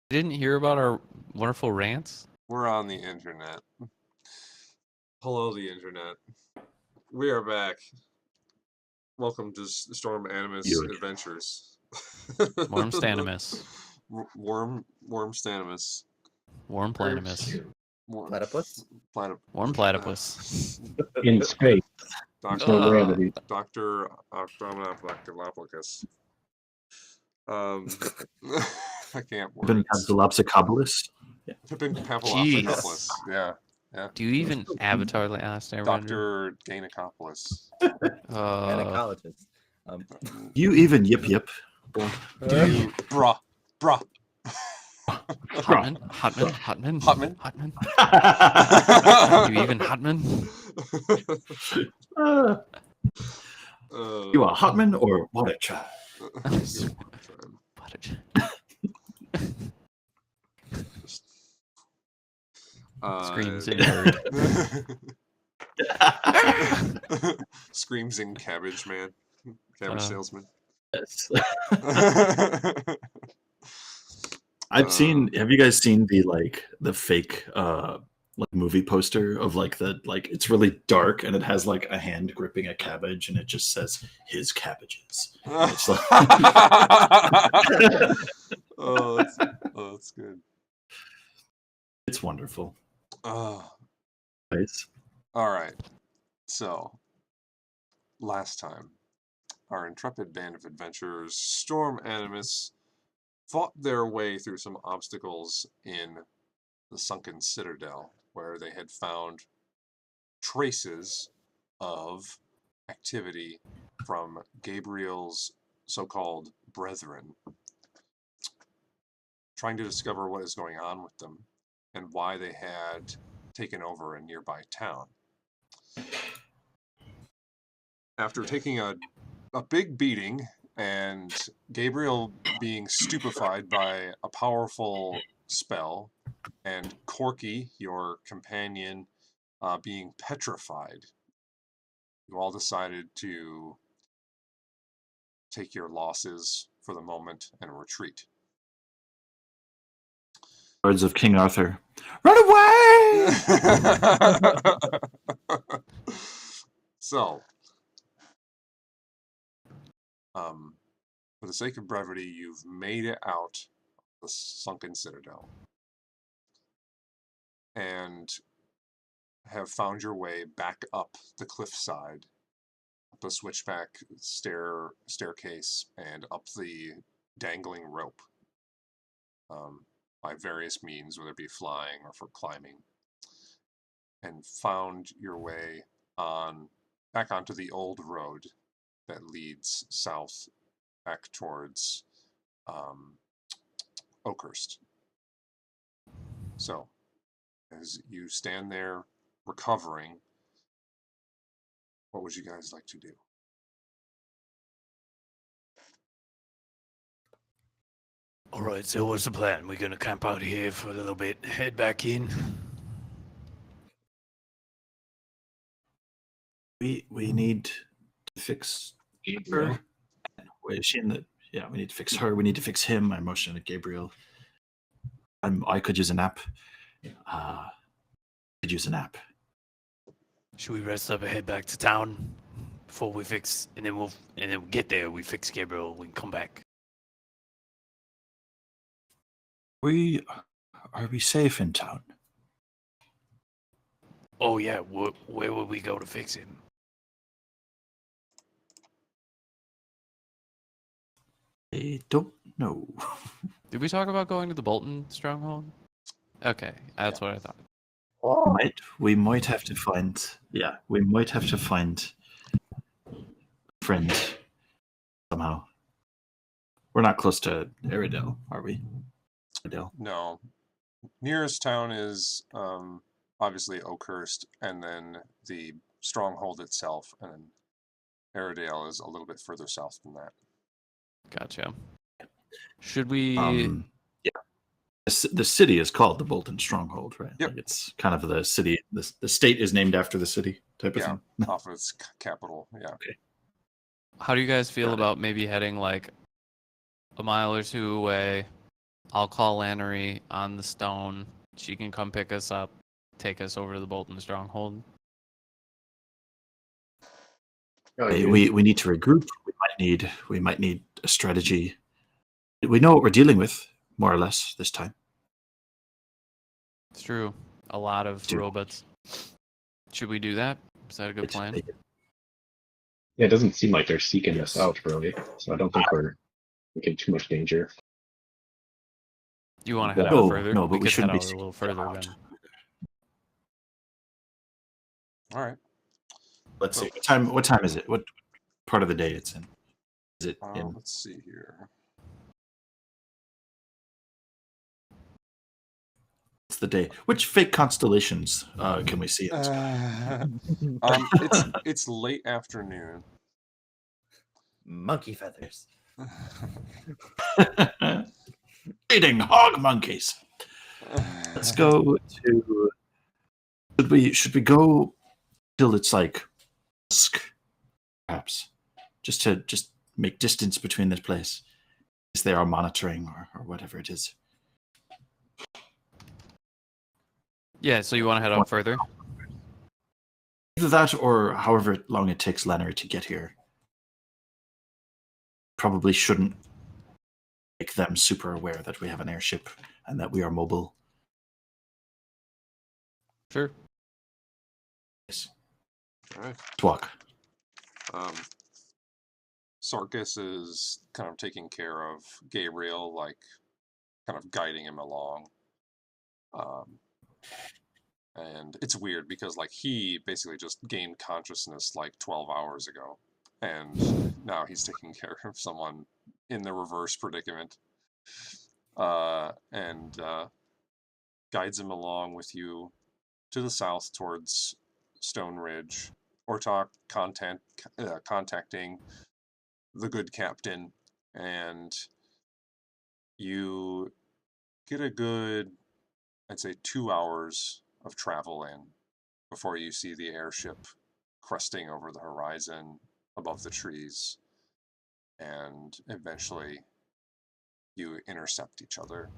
Didn't hear about our wonderful rants? We're on the internet. Hello, the internet. We are back. Welcome to Storm Animus Huge. Adventures. Worm Stanimus. Worm Stanimus. Worm Planimus. Platypus? Worm Platypus. In space. Doctor No gravity. Doctor Octomoplecus. I can't word Pippin it. Pampalopsicopoulos. Pippin Jeez. Pampalopoulos. Yeah. Do you even Avatar the Last Airbender? Dr. Danakopoulos. Gynecologist. You even yip yip. Do you, bruh. Hotman? Hotman? You even Hotman? You are Hotman or what a child? Screams in nerd. Screams in Cabbage Man. Cabbage Salesman. Yes. I've seen. Have you guys seen the fake movie poster of it's really dark and it has like a hand gripping a cabbage and it just says his cabbages. It's like... that's good. It's wonderful. Nice. All right. So, last time, our intrepid band of adventurers, Storm Animus, fought their way through some obstacles in the sunken citadel, where they had found traces of activity from Gabriel's so-called brethren, trying to discover what is going on with them and why they had taken over a nearby town. After taking a big beating and Gabriel being stupefied by a powerful spell, and Corky, your companion, being petrified, you all decided to take your losses for the moment and retreat. Words of King Arthur. Run away! So, for the sake of brevity, you've made it out of the sunken citadel and have found your way back up the cliffside, up the switchback staircase, and up the dangling rope by various means, whether it be flying or for climbing, and found your way back onto the old road that leads south back towards Oakhurst. So, as you stand there recovering, what would you guys like to do? Alright, so what's the plan? We're gonna camp out here for a little bit, head back in. We need to fix her. Is she in the? Yeah, we need to fix her. We need to fix him. I motioned at Gabriel. I could use a nap. Could use a nap. Should we rest up and head back to town before we fix, and then we'll get there. We fix Gabriel. We can come back. Are we safe in town? Oh yeah, where would we go to fix him? I don't know. Did we talk about going to the Bolton stronghold? Okay, that's what I thought. We might have to find. Yeah, we might have to find a friend somehow. We're not close to Aridel, are we? Aridel. No. Nearest town is obviously Oakhurst, and then the stronghold itself, and then Aridale is a little bit further south than that. Gotcha. Should we... Yeah. The city is called the Bolton Stronghold, right? Yep. Like it's kind of the city. The state is named after the city type of thing. Off of its capital, yeah. Okay. How do you guys feel about maybe heading like a mile or two away, I'll call Lannery on the stone. She can come pick us up, take us over to the Bolton Stronghold. We need to regroup. We might need a strategy. We know what we're dealing with, more or less, this time. It's true. A lot of Dude. robots. Should we do that? Is that a good plan? Yeah, it doesn't seem like they're seeking us Yes. out, really. So I don't think we're in too much danger. Do you want to head No, out further? no, but we could shouldn't head be out a little seeking further them out. then. All right. Let's see. What time is it? What part of the day it's in? Is it in? Let's see here. It's the day. Which fake constellations can we see? It? It's late afternoon. Monkey feathers. Eating hog monkeys. Let's go to. Should we go till it's like dusk, perhaps, just to make distance between this place, as they are monitoring or whatever it is. Yeah, so you want to head out further? Either that or however long it takes Leonard to get here. Probably shouldn't make them super aware that we have an airship and that we are mobile. Sure. Yes. All right. Let's walk. Sarkis is kind of taking care of Gabriel, like kind of guiding him along. And it's weird because like he basically just gained consciousness like 12 hours ago, and now he's taking care of someone in the reverse predicament, and guides him along with you to the south towards Stone Ridge, or contacting the good captain, and you get a good, I'd say, 2 hours of travel in before you see the airship cresting over the horizon above the trees, and eventually you intercept each other.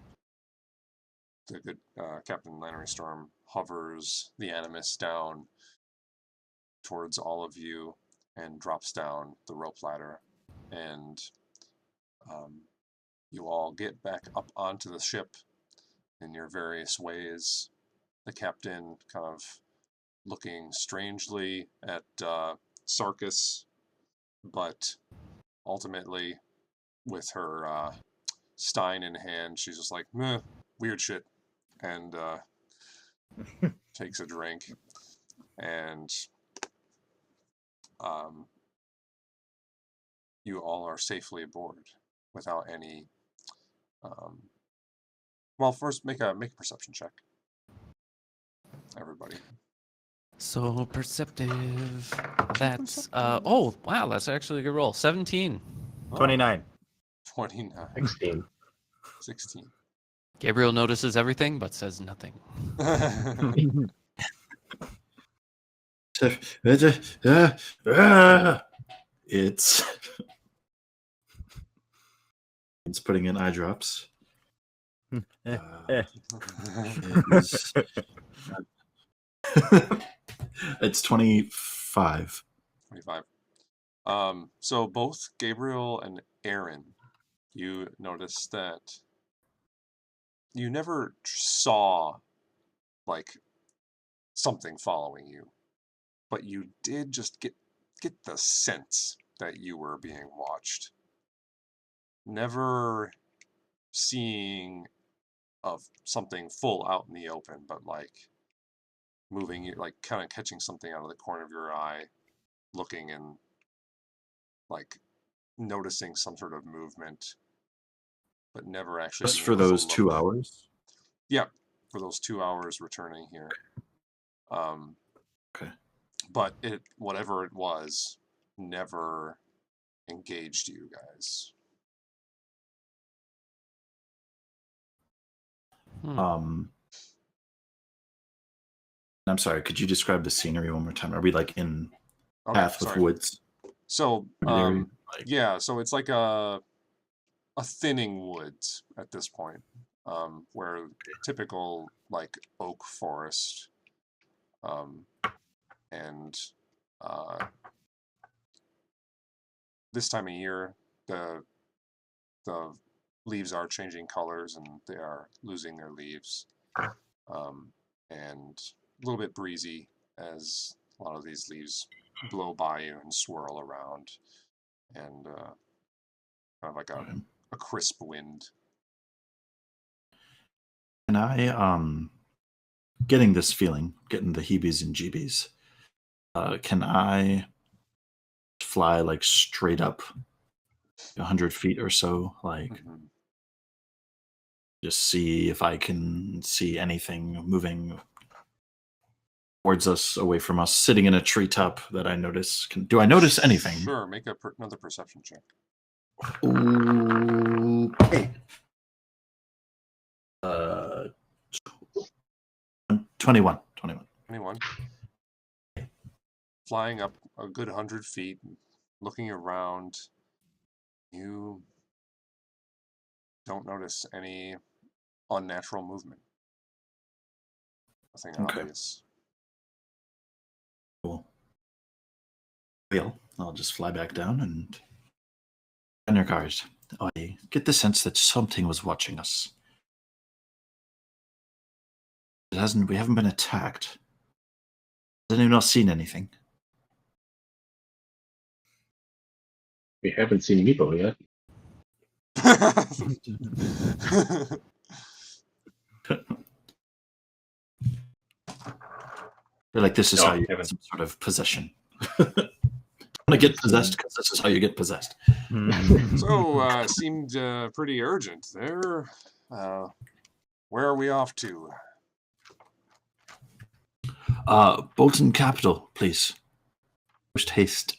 The good Captain Lannery Storm hovers the Animus down towards all of you and drops down the rope ladder, and you all get back up onto the ship in your various ways. The captain kind of looking strangely at Sarkis, but ultimately with her stein in hand, she's just like, meh, weird shit, and takes a drink, and you all are safely aboard without any. Well, first make a perception check, everybody. So perceptive. That's oh wow, that's actually a good roll. 17. 29. 29. 16. 16. Gabriel notices everything but says nothing. It's putting in eye drops. It's 25. 25. So both Gabriel and Aaron, you notice that you never saw like something following you, but you did just get the sense that you were being watched. Never seeing of something full out in the open, but like moving, like kind of catching something out of the corner of your eye, looking and like noticing some sort of movement, but never actually Just being for able to those look. 2 hours? Yeah, for those 2 hours returning here. Okay. But it, whatever it was, never engaged you guys. I'm sorry, could you describe the scenery one more time? Are we like in Okay, path with sorry. woods? So, Like, yeah, so it's like a a thinning woods at this point, where typical like oak forest, and this time of year the leaves are changing colors and they are losing their leaves, and a little bit breezy as a lot of these leaves blow by you and swirl around, and kind of like a crisp wind. And I getting this feeling, getting the heebies and jeebies. Can I fly like straight up 100 feet or so, like Mhm. just see if I can see anything moving towards us, away from us, sitting in a treetop that I notice? Do I notice anything? Sure, make another perception check. Okay. 21. 21. Flying up a good 100 feet, looking around, you don't notice any unnatural movement. Nothing Okay. obvious. Cool. Well, I'll just fly back down and on your cars. I get the sense that something was watching us. We haven't been attacked. Has anyone else seen anything? We haven't seen Meepo yet. I feel like this is No, how you get haven't. some sort of possession. Want to get possessed because this is how you get possessed. So, seemed pretty urgent there. Where are we off to? Bolton Capital, please. Post haste.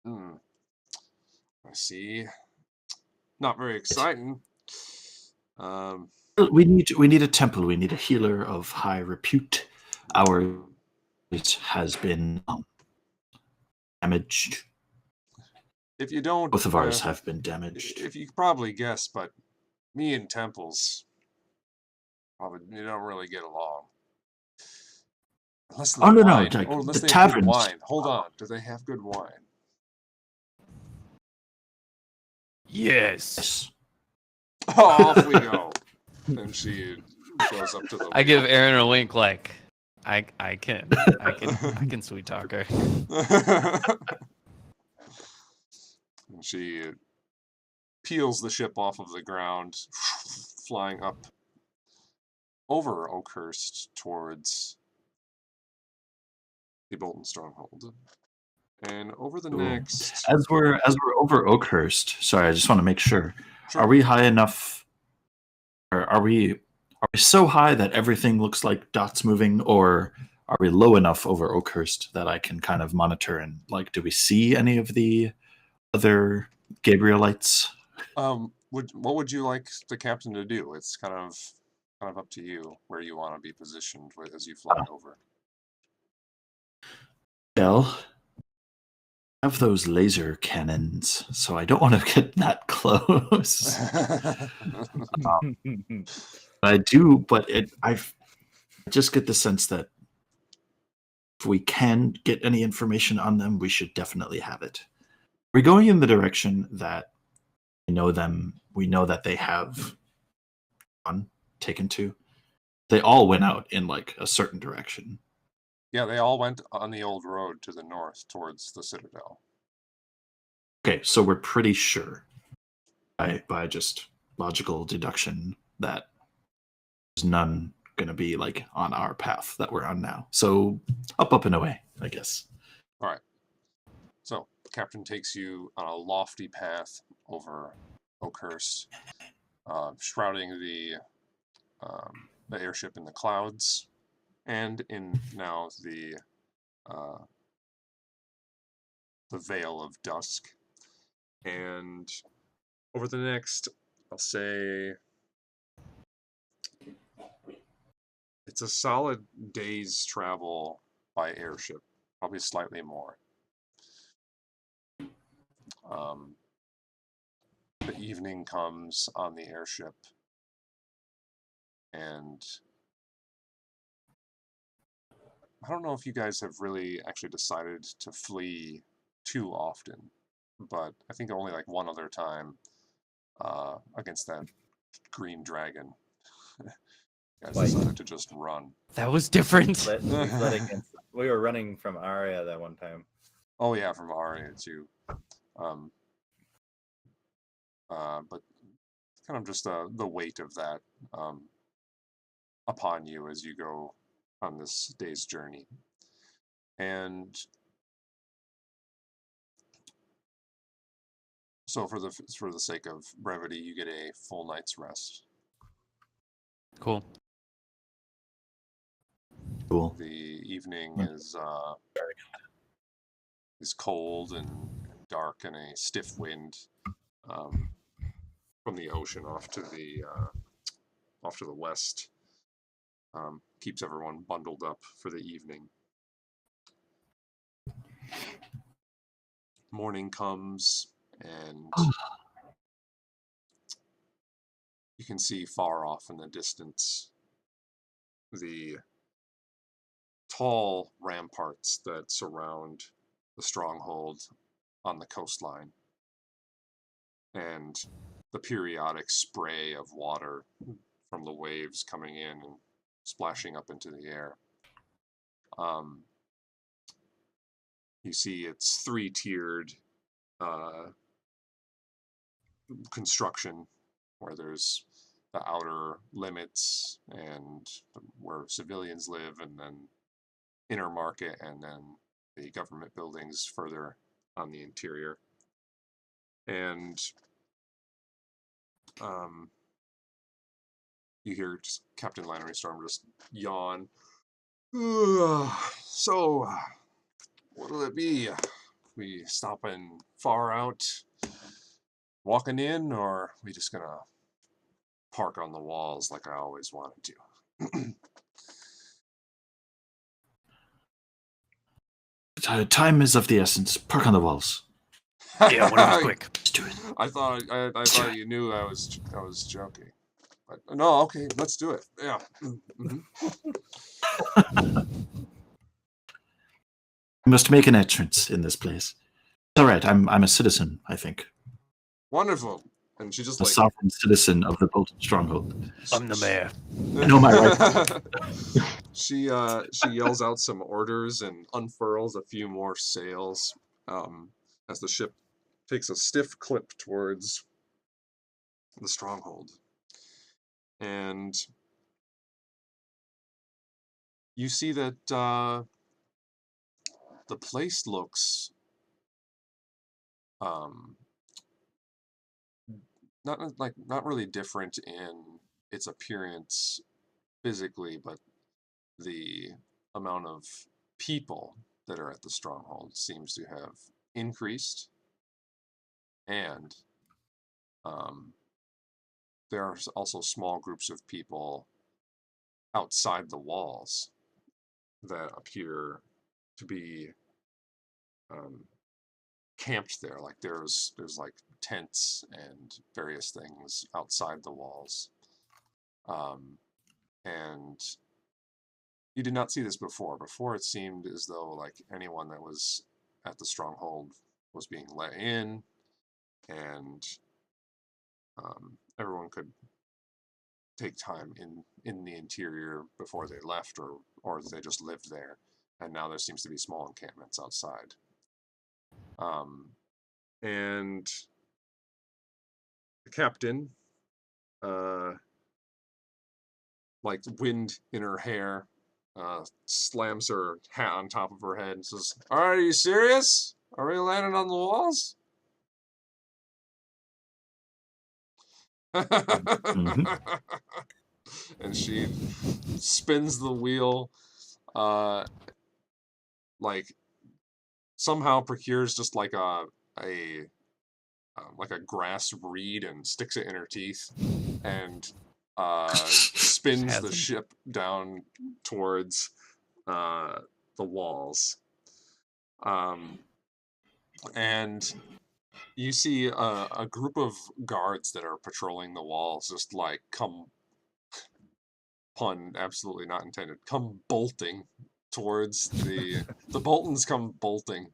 I see. Not very exciting. We need a temple. We need a healer of high repute. Ours has been damaged. If you don't, Both of ours have been damaged. if you could probably guess, but me and temples probably you don't really get along. Unless Oh, no, wine. like Unless the they have good taverns. wine. Hold on. Do they have good wine? Yes. Yes. Oh, off we go. And she goes up to the. I give Aaron a wink, like I can sweet talk her. And she peels the ship off of the ground, flying up over Oakhurst towards the Bolton Stronghold. And over the Cool. next. As we're over Oakhurst, sorry, I just want to make sure. Sure. Are we high enough? Or are we so high that everything looks like dots moving, or are we low enough over Oakhurst that I can kind of monitor and like, do we see any of the other Gabrielites? What would you like the captain to do? It's kind of up to you where you want to be positioned as you fly over. Well, I have those laser cannons, so I don't want to get that close. I do, but I just get the sense that if we can get any information on them, we should definitely have it. We're going in the direction that we know them. We know that they have taken to. They all went out in like a certain direction. Yeah, they all went on the old road to the north towards the Citadel. Okay, so we're pretty sure by just logical deduction that there's none going to be like on our path that we're on now. So up and away, I guess. All right. So the captain takes you on a lofty path over Oakhurst, shrouding the airship in the clouds, and in now the veil of dusk. And over the next, I'll say, it's a solid day's travel by airship, probably slightly more. the evening comes on the airship, and I don't know if you guys have really actually decided to flee too often, but I think only like one other time against that green dragon. You guys Twice. decided to just run. That was different. We fled against. We were running from Arya that one time. Oh yeah, from Arya too. But kind of just the weight of that upon you as you go on this day's journey. And so for the sake of brevity, you get a full night's rest. Cool. Cool. The evening is cold and dark, and a stiff wind from the ocean off to the west keeps everyone bundled up for the evening. Morning comes, and you can see far off in the distance the tall ramparts that surround the stronghold on the coastline, and the periodic spray of water from the waves coming in and splashing up into the air. You see it's three-tiered construction, where there's the outer limits and where civilians live, and then inner market, and then the government buildings further on the interior. And you hear just Captain Lannery Storm just yawn. So, what'll it be? We stopping far out, walking in, or we just gonna park on the walls like I always wanted to? Time is of the essence. Park on the walls. Yeah, whatever's quick. Let's do it. I thought you knew I was joking. But no, okay, let's do it. Yeah. Mm-hmm. We must make an entrance in this place. It's all right. I'm a citizen, I think. Wonderful. And she just A like sovereign citizen of the Bolton Stronghold. I'm the mayor. I know my rights. She yells out some orders and unfurls a few more sails as the ship takes a stiff clip towards the stronghold. And you see that the place looks not really different in its appearance physically, but the amount of people that are at the stronghold seems to have increased, and there are also small groups of people outside the walls that appear to be camped there. Like there's like tents and various things outside the walls, and you did not see this before. Before it seemed as though like anyone that was at the stronghold was being let in, and everyone could take time in the interior before they left, or they just lived there. And now there seems to be small encampments outside. And the captain, like wind in her hair, slams her hat on top of her head and says, "All right, are you serious? Are we landing on the walls?" And she spins the wheel, like somehow procures just like a grass reed and sticks it in her teeth, and spins the ship down towards the walls. And You see a group of guards that are patrolling the walls just like come, pun absolutely not intended, come bolting towards the Boltons come bolting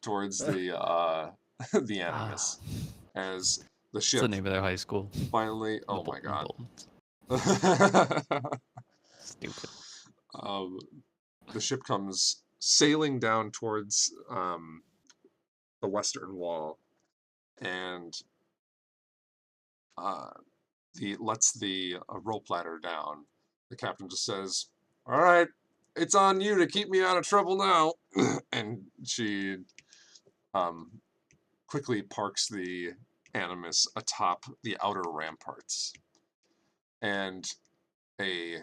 towards the the Animus as the What's ship the name of their high school? finally. The Oh my Bolton god. Boltons. Stupid. The ship comes sailing down towards the western wall, and lets the rope ladder down. The captain just says, "All right, it's on you to keep me out of trouble now," and she quickly parks the Animus atop the outer ramparts, and a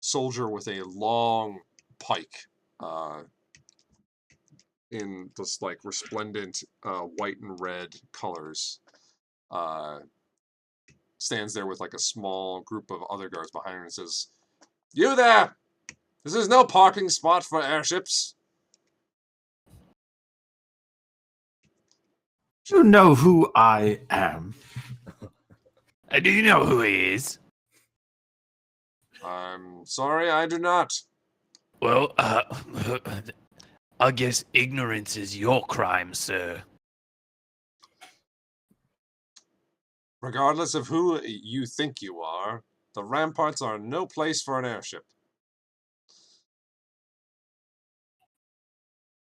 soldier with a long pike in this like resplendent white and red colors stands there with like a small group of other guards behind her and says, "You there! This is no parking spot for airships." You know who I am. Do you know who he is? I'm sorry, I do not. Well, I guess ignorance is your crime, sir. Regardless of who you think you are, the ramparts are no place for an airship.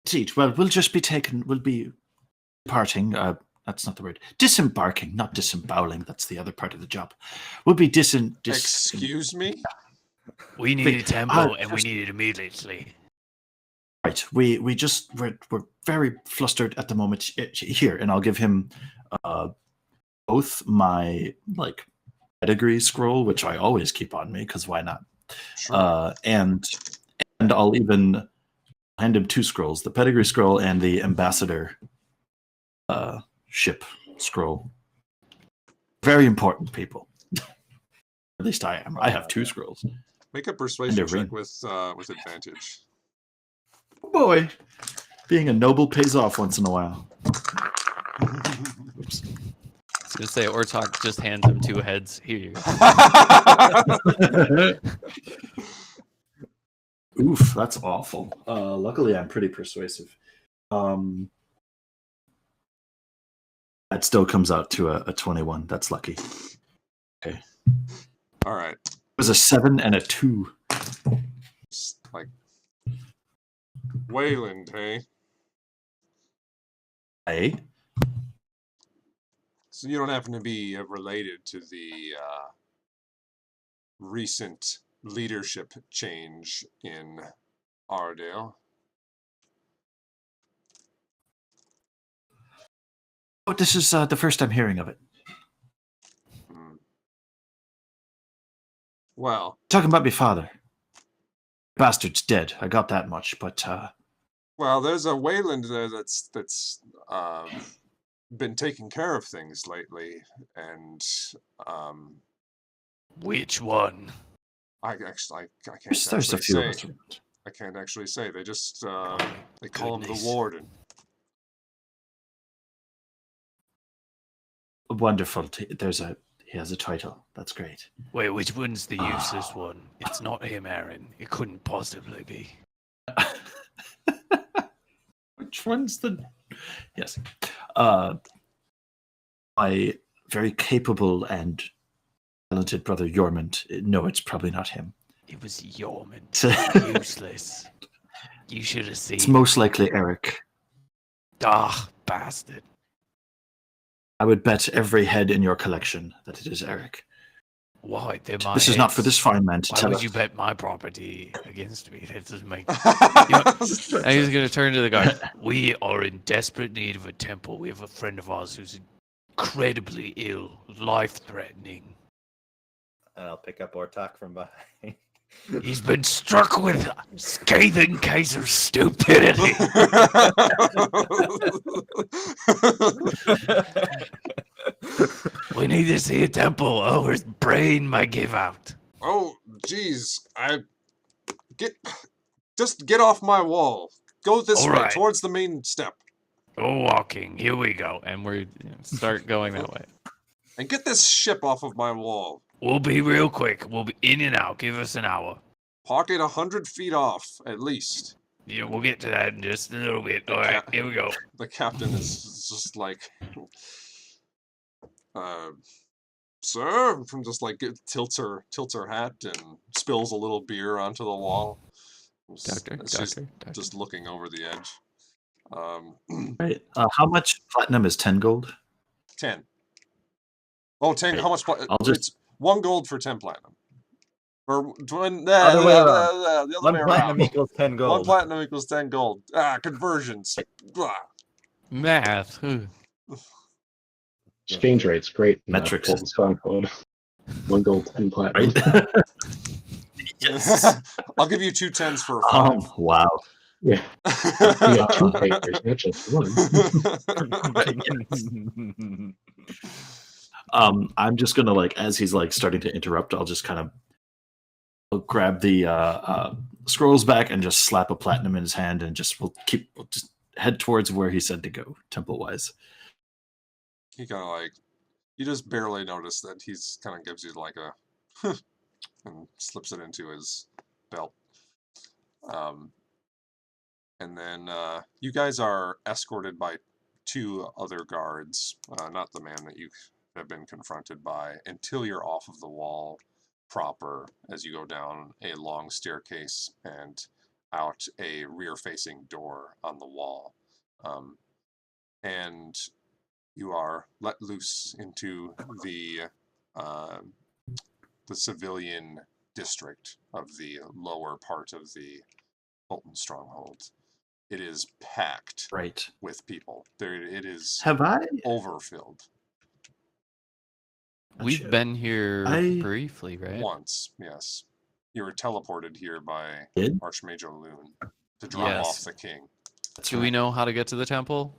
Indeed. Well, we'll be departing. That's not the word. Disembarking, not disemboweling. That's the other part of the job. We'll be Excuse me? We need a tempo, and we need it immediately. Right. We're very flustered at the moment here, and I'll give him both my like pedigree scroll, which I always keep on me because why not? Sure. And I'll even hand him 2 scrolls: the pedigree scroll and the ambassador ship scroll. Very important people. At least I am. I have 2 scrolls. Make a persuasion ring. check with advantage. Oh boy, being a noble pays off once in a while. Oops. I was gonna say Ortok just hands him 2 heads. Here you go. Oof, that's awful. Luckily, I'm pretty persuasive. That still comes out to a 21. That's lucky. Okay. All right. It was a 7 and a 2. Like Wayland, hey? Hey? So you don't happen to be related to the recent leadership change in Ardale? Oh, this is the first I'm hearing of it. Well, Talking about my father. Bastard's dead. I got that much, but well, there's a Wayland there that's been taking care of things lately, and Which one? I can't there's a actually few of say. us around. I can't actually say. They just they call him the Goodness. warden. Wonderful. He has a title. That's great. Wait, which one's the useless one? It's not him, Aaron. It couldn't possibly be. Which one's the? Yes. My very capable and talented brother Yormond. No, it's probably not him. It was Yorman. It's Useless. You should have seen. most likely Eric. Ah, bastard. I would bet every head in your collection that it is Eric. Why? They're my This is not heads. for this fine man to Why tell would us. you bet my property against me? That doesn't make. Now he's gonna turn to the guard. We are in desperate need of a temple. We have a friend of ours who's incredibly ill, life-threatening. And I'll pick up Ortak from behind. He's been struck with scathing case of stupidity. We need to see a temple, or his brain might give out. Oh, jeez. Just get off my wall. Go this All way, right. towards the main step. Go walking. Here we go. And we start going that way. And get this ship off of my wall. We'll be real quick. We'll be in and out. Give us an hour. Pocket 100 feet off, at least. Yeah, we'll get to that in just a little bit. All right, here we go. The captain is just like, sir, from just like tilts her hat and spills a little beer onto the wall. Doctor, She's doctor. just looking over the edge. Right. How much platinum is 10 gold? 10. Oh, 10. Okay, How much? I'll just- It's 1 gold for 10 platinum. Or Other way around. the other 1 way platinum around. equals 10 1 gold. platinum equals 10 gold. Conversions. Blah. Math. Exchange rate's great. in, Metrics Fulton is- Stronghold. 1 gold, 10 platinum. Right. Yes. I'll give you 2 10s for 5. Wow. Yeah. You got 2 papers, not just 1. I'm just gonna like as he's like starting to interrupt, I'll just kind of grab the scrolls back and just slap a platinum in his hand and we'll just head towards where he said to go, temple wise. He kind of like, you just barely notice that he's kind of gives you like a, and slips it into his belt. And then you guys are escorted by 2 other guards, not the man that you have been confronted by, until you're off of the wall proper as you go down a long staircase and out a rear-facing door on the wall. And you are let loose into the civilian district of the lower part of the Fulton Stronghold. It is packed Right. with people. It is Have I? overfilled. We've Gotcha. been here I- briefly, right? Once, yes. You were teleported here by Did? Archmage Loon to drop Yes. off the king. That's Do we know how to get to the temple?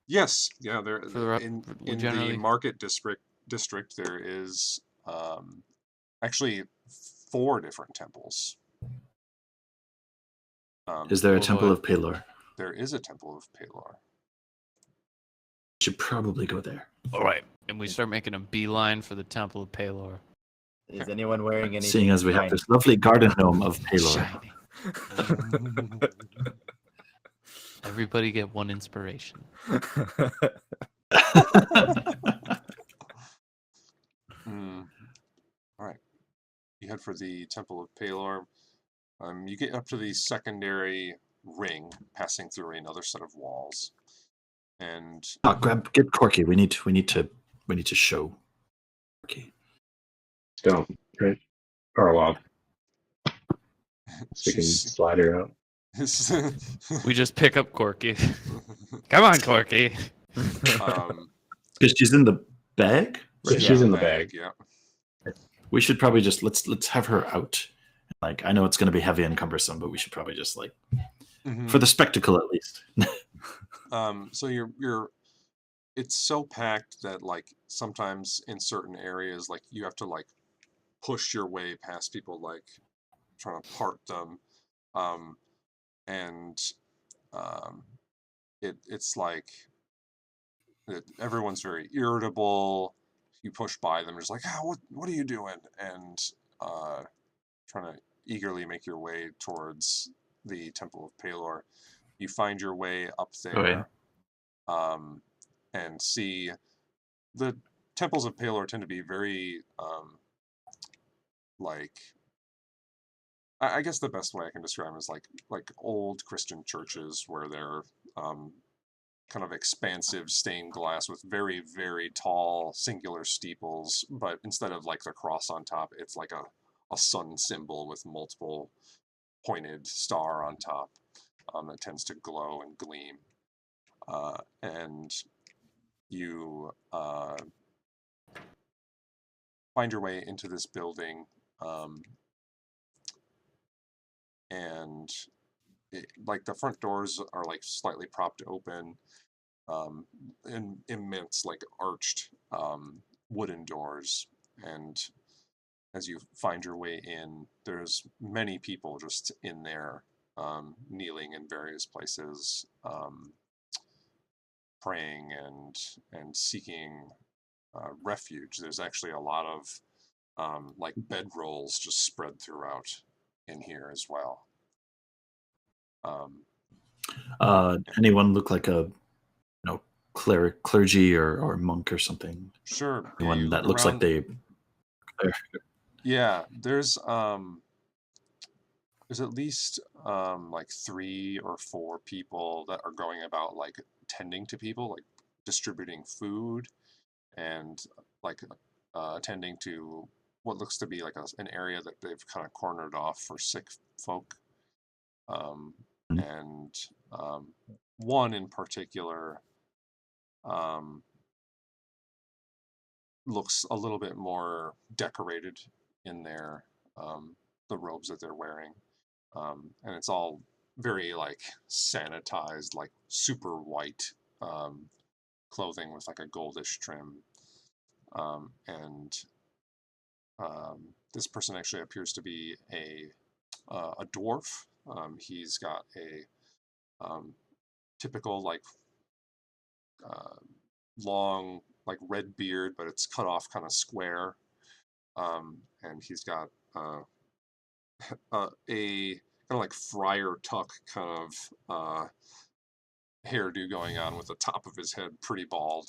Yes, yeah. There For the rep- in we the generally- market district there is actually 4 different temples. Is there a Oh, temple boy. of Palor? There is a temple of Palor. We should probably go there. All right. And we start making a beeline for the temple of Palor. Is anyone wearing anything? Seeing as we have shiny? this lovely garden gnome of Palor. Shiny. Everybody get 1 inspiration. All right. You head for the temple of Palor. You get up to the secondary ring, passing through another set of walls, and Get Corky. We need to show Corky. Don't, right? Karlov. Sticking she's- slider out. We just pick up Corky. Come on, Corky. Because she's in the bag. Right, she's in the bag. Yeah. We should probably just let's have her out. Like I know it's going to be heavy and cumbersome, but we should probably just like Mhm. for the spectacle at least. So you're it's so packed that like sometimes in certain areas like you have to like push your way past people like trying to part them. It's like everyone's very irritable. You push by them, just like, what are you doing? And trying to eagerly make your way towards the Temple of Palor. You find your way up there, and see the temples of Palor tend to be very like. I guess the best way I can describe them is like old Christian churches where they're kind of expansive stained glass with very, very tall singular steeples, but instead of like the cross on top, it's like a sun symbol with multiple pointed star on top that tends to glow and gleam. And you find your way into this building, and like the front doors are like slightly propped open, and immense like arched wooden doors. And as you find your way in, there's many people just in there, kneeling in various places. praying and seeking refuge. There's actually a lot of like bedrolls just spread throughout in here as well. Anyone look like a clergy or monk or something? Sure. yeah, Anyone you that look looks like around- they Yeah, there's at least like 3 or 4 people that are going about like tending to people, like distributing food and like attending to what looks to be like an area that they've kind of cornered off for sick folk. And one in particular looks a little bit more decorated in their the robes that they're wearing, and it's all very like sanitized, like super white clothing with like a goldish trim, and this person actually appears to be a dwarf. He's got a typical like long like red beard, but it's cut off kind of square, and he's got a kind of like Friar Tuck kind of hairdo going on with the top of his head pretty bald.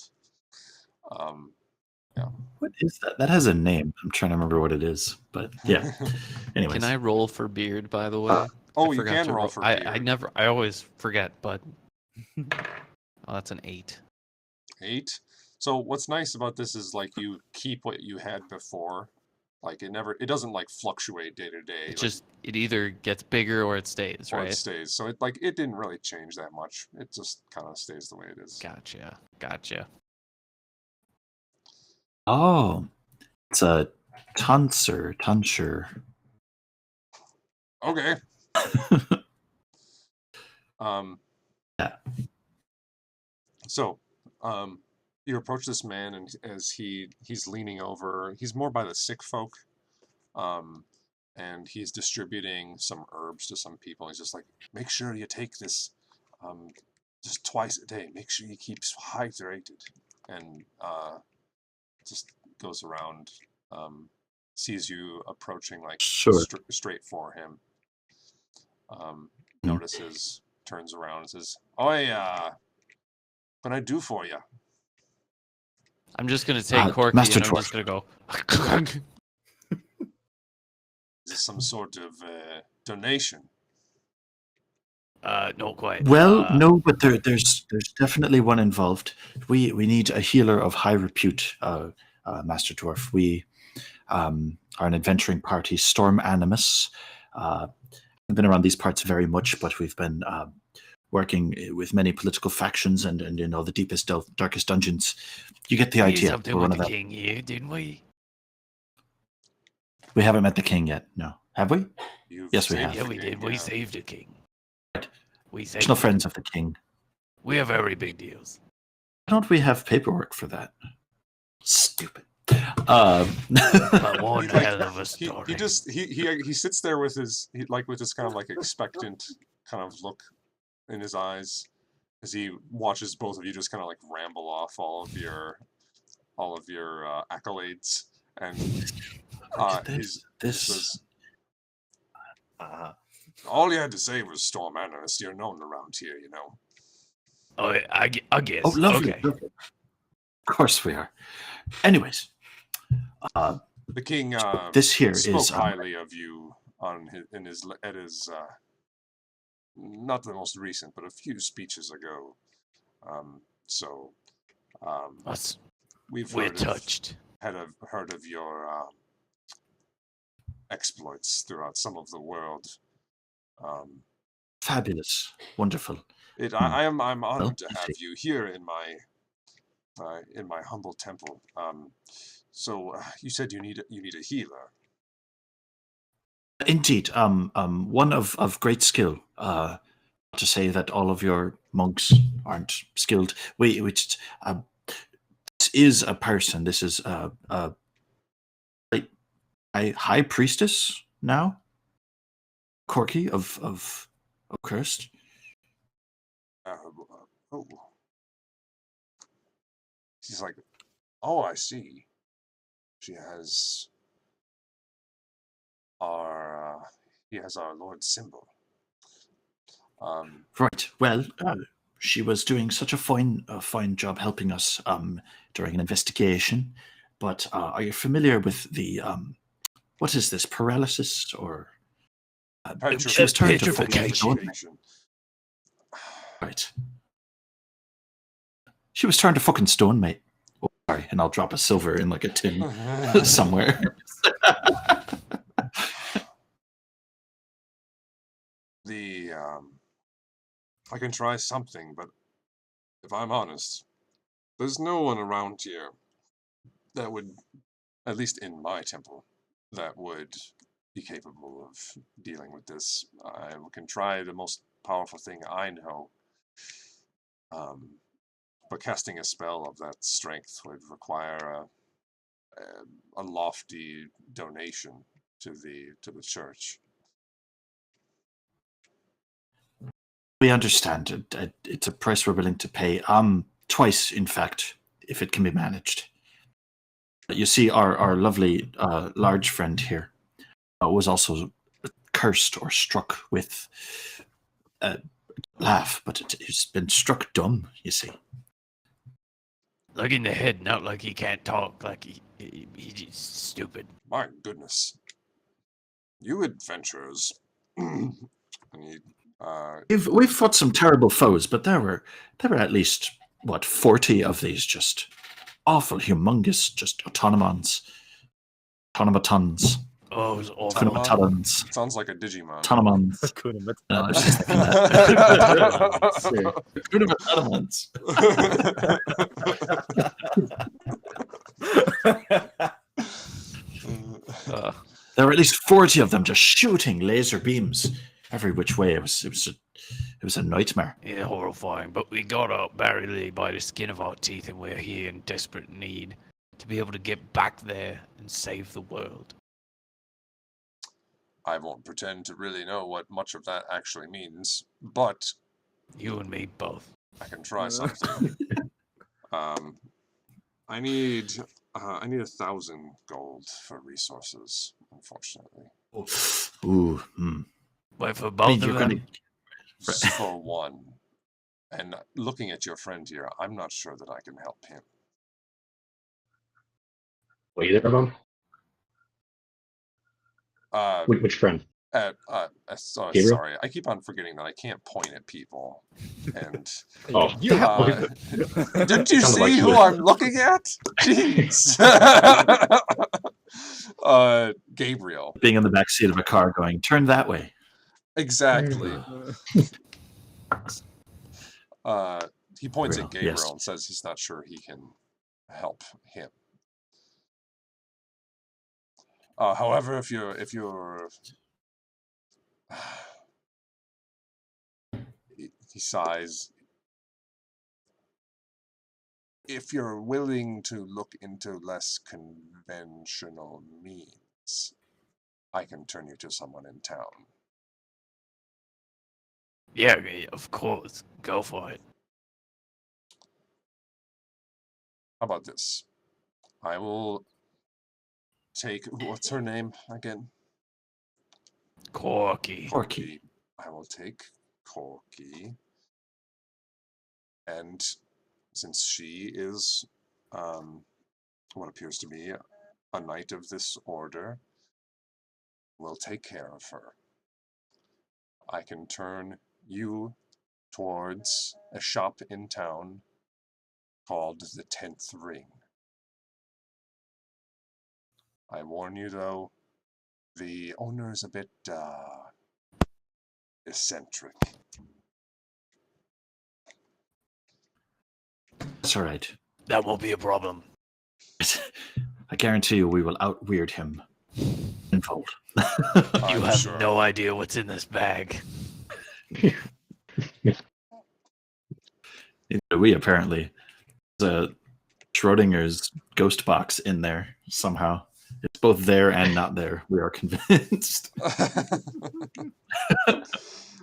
What is that? That has a name. I'm trying to remember what it is, but yeah. Anyways, Can I roll for beard, by the way? Oh, I you forgot can to roll for I beard. never. I always forget, but oh, that's an 8. 8. So what's nice about this is like you keep what you had before. Like it doesn't like fluctuate day to day. It just it either gets bigger or it stays, or right? it stays. So it didn't really change that much. It just kind of stays the way it is. Gotcha. oh, it's a tonsure. Okay. Yeah. So, you approach this man, and as he's leaning over, he's more by the sick folk, and he's distributing some herbs to some people. He's just like, make sure you take this, just twice a day. Make sure you keep hydrated, and just goes around, sees you approaching like Sure. straight for him. Notices, turns around and says, "Oi, what can I do for you?" I'm just gonna take Corky Master and I'm just gonna go. Is this some sort of donation? Not quite. Well, no, but there's definitely one involved. We need a healer of high repute, Master Dwarf. We are an adventuring party, Storm Animus. I've been around these parts very much, but we've been working with many political factions and the deepest, darkest dungeons. You get the We idea. something We're with one the of them. king here, didn't we? We haven't met the king yet. No, have we? You've Yes, we saved have. Yeah, the we king, did. We yeah. saved the king. Right. We saved. Personal the friends king. of the king. We are very big deals. Why don't we have paperwork for that? Stupid. But one He's like- hell of a story. He sits there with his with this kind of like expectant kind of look in his eyes as he watches both of you just kind of like ramble off all of your accolades, and he this says, Uh-huh. all you had to say was Storm Animus. You're known around here, you know. Oh, I guess. Oh, lovely, Okay. lovely. Of course we are. Anyways, The king this here spoke is highly of you at his not the most recent, but a few speeches ago. So Us, we've we're heard touched. of your exploits throughout some of the world. fabulous, wonderful. I'm honored Well, to I have see. you here in my humble temple. So you said you need a healer. Indeed, one of great skill. To say that all of your monks aren't skilled. We just this is a person. This is a high priestess now. Corky of Cursed. Oh, He's like, oh, I see. She has he has our Lord's symbol. Right. Well, she was doing such a fine job helping us during an investigation. But are you familiar with the what is this, paralysis or? She was turned to fucking stone. Right. She was turned to fucking stone, mate. Oh, sorry, and I'll drop a silver in like a tin somewhere. I can try something, but if I'm honest, there's no one around here that would, at least in my temple, that would be capable of dealing with this. I can try the most powerful thing I know, but casting a spell of that strength would require a lofty donation to the church. We understand it. It's a price we're willing to pay. Twice, in fact, if it can be managed. You see, our lovely large friend here was also cursed or struck with a laugh, but he's been struck dumb, you see. Like in the head, not like he can't talk, like he's just stupid. My goodness. You adventurers. And he, We've fought some terrible foes, but there were at least 40 of these just awful, humongous, just automatons. Oh, it was awful. Automatons. sounds like a Digimon. Automatons. Hakuna No, I was just thinking that. Matata. There were at least 40 of them just shooting laser beams every which way. It was a nightmare. Yeah, horrifying. But we got out barely by the skin of our teeth, and we're here in desperate need to be able to get back there and save the world. I won't pretend to really know what much of that actually means, but You and me both. I can try something. I need 1,000 gold for resources, unfortunately. Ooh. Wait, for both of them? Just for one. And looking at your friend here, I'm not sure that I can help him. Wait, either of them? Which friend? Sorry, I keep on forgetting that I can't point at people. And Oh, didn't you Sounded see like who you. I'm looking at? Jeez. Gabriel. Being in the back seat of a car going, turn that way. Exactly. He points at Gabriel Yes. and says he's not sure he can help him. However, if you're he sighs. If you're willing to look into less conventional means, I can turn you to someone in town. Yeah, of course. Go for it. How about this? I will take, what's her name again? Corky. Corky. I will take Corky, and since she is what appears to be a knight of this order, we'll take care of her. I can turn you towards a shop in town called the 10th Ring. I warn you though, the owner is a bit eccentric. That's all right. That won't be a problem. I guarantee you we will out-weird him tenfold. You I'm have sure. no idea what's in this bag. We apparently. There's a Schrodinger's ghost box in there somehow. It's both there and not there. We are convinced.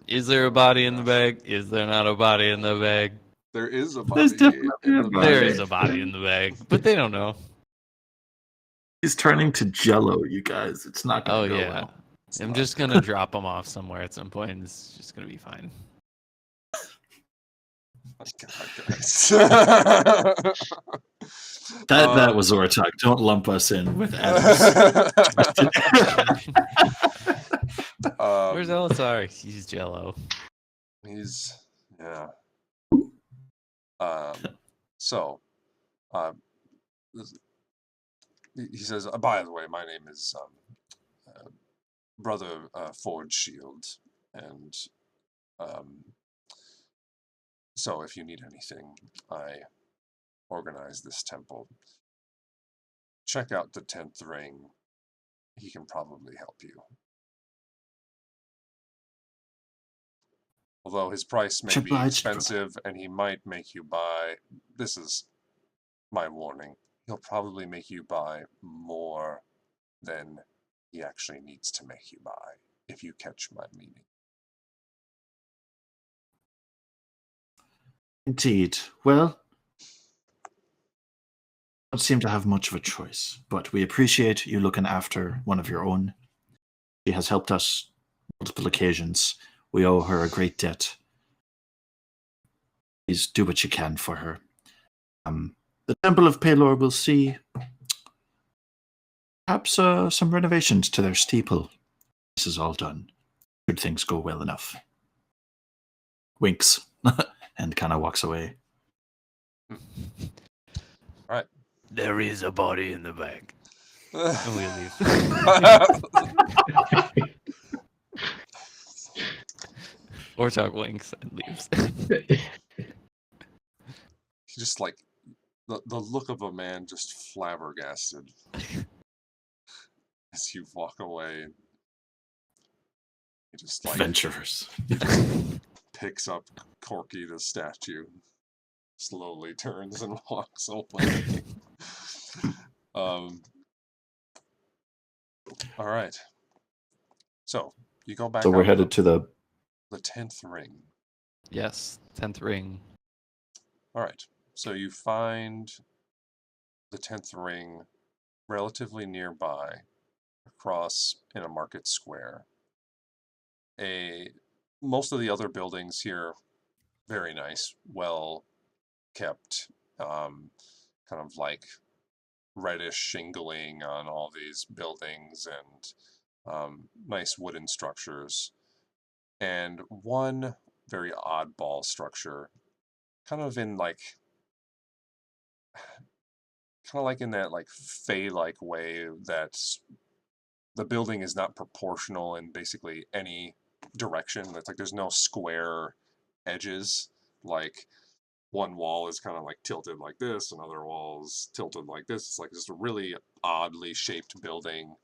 Is there a body in the bag? Is there not a body in the bag? There is a There's body. definitely in a the body. There bag. is a body in the bag, but they don't know. He's turning to Jello, you guys. It's not gonna Oh go yeah. well. It's I'm not just good. gonna drop them off somewhere at some point. And it's just gonna be fine. My God, guys. That was Zortok. Don't lump us in with Adam's. Where's Elisar? He's Jello. He's yeah. So, he says, by the way, my name is Brother Forge Shield, and so if you need anything, I organize this temple. Check out the 10th ring. He can probably help you. Although his price may be Obliged. expensive and he might make you buy, this is my warning, he'll probably make you buy more than he actually needs to make you buy, if you catch my meaning. Indeed. Well, don't seem to have much of a choice, but we appreciate you looking after one of your own. She has helped us multiple occasions. We owe her a great debt. Please do what you can for her. The Temple of Pelor will see perhaps some renovations to their steeple. This is all done. Should things go well enough. Winks and kind of walks away. Right. There is a body in the bag. And we leave. Zortok winks and leaves. Just like the look of a man just flabbergasted as you walk away. He just like Adventurers. picks up Corky the statue, slowly turns and walks away. All right. So you go back. So we're out headed to the... the 10th ring. Yes, 10th ring. All right. So you find the 10th ring relatively nearby, across in a market square. Most of the other buildings here, very nice, well kept, kind of like reddish shingling on all these buildings and nice wooden structures. And one very oddball structure, kind of in like in that like Fey-like way that the building is not proportional in basically any direction. It's like there's no square edges. Like one wall is kind of like tilted like this, another wall is tilted like this. It's like just a really oddly shaped building